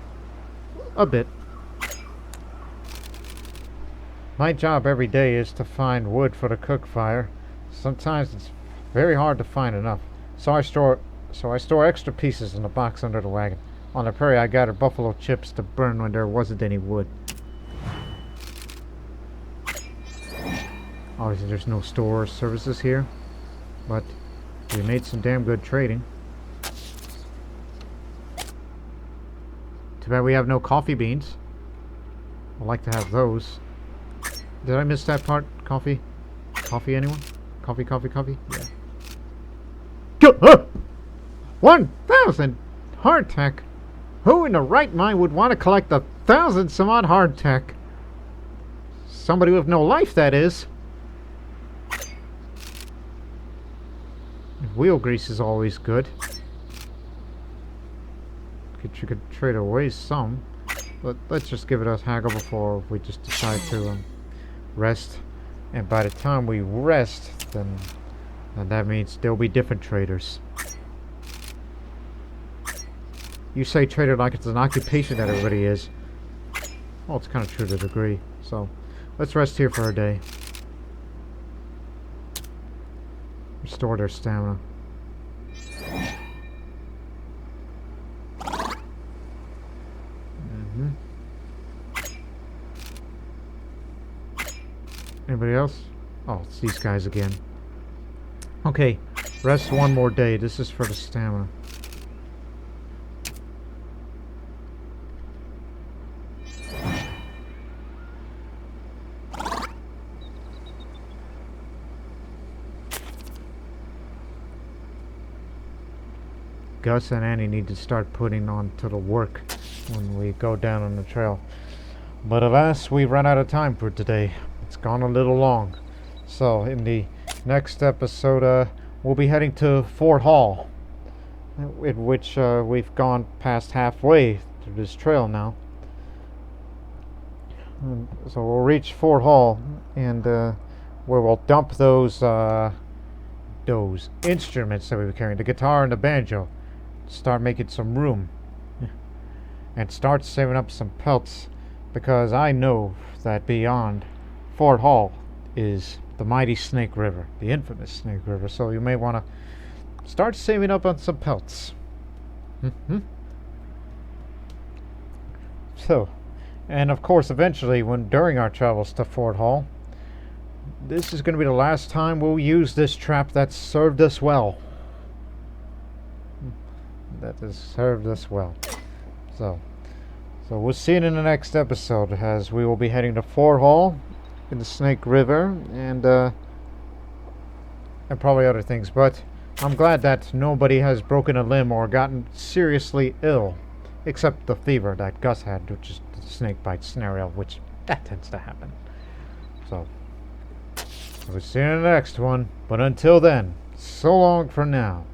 A bit. My job every day is to find wood for the cook fire. Sometimes it's very hard to find enough, so I store extra pieces in a box under the wagon. On the prairie, I gathered buffalo chips to burn when there wasn't any wood. Obviously, there's no store services here, but we made some damn good trading. Too bad we have no coffee beans. I'd like to have those. Did I miss that part? Coffee? Coffee, anyone? Coffee? Yeah. 1,000 hardtack. Who in the right mind would want to collect 1,000 some odd hardtack? Somebody with no life, that is. Wheel grease is always good. You could trade away some, but let's just give it a haggle before we just decide to rest. And by the time we rest, then that means there'll be different traders. You say trader like it's an occupation that everybody is. Well, it's kind of true to a degree. So let's rest here for a day. Restore their stamina. Anybody else? Oh, it's these guys again. Okay, rest one more day. This is for the stamina. Gus and Annie need to start putting on to the work when we go down on the trail. But alas, we ran out of time for today. It's gone a little long. So in the next episode, we'll be heading to Fort Hall, in which we've gone past halfway through this trail now. And so we'll reach Fort Hall, and where we'll dump those instruments that we were carrying, the guitar and the banjo, start making some room, and start saving up some pelts, because I know that beyond Fort Hall is the mighty Snake River, the infamous Snake River. So you may want to start saving up on some pelts. So, and of course, eventually, during our travels to Fort Hall, this is going to be the last time we'll use this trap that served us well. That has served us well. So we'll see it in the next episode, as we will be heading to Fort Hall in the Snake River, and probably other things. But I'm glad that nobody has broken a limb or gotten seriously ill, except the fever that Gus had, which is the snake bite scenario, which that tends to happen. So we'll see you in the next one. But until then, so long for now.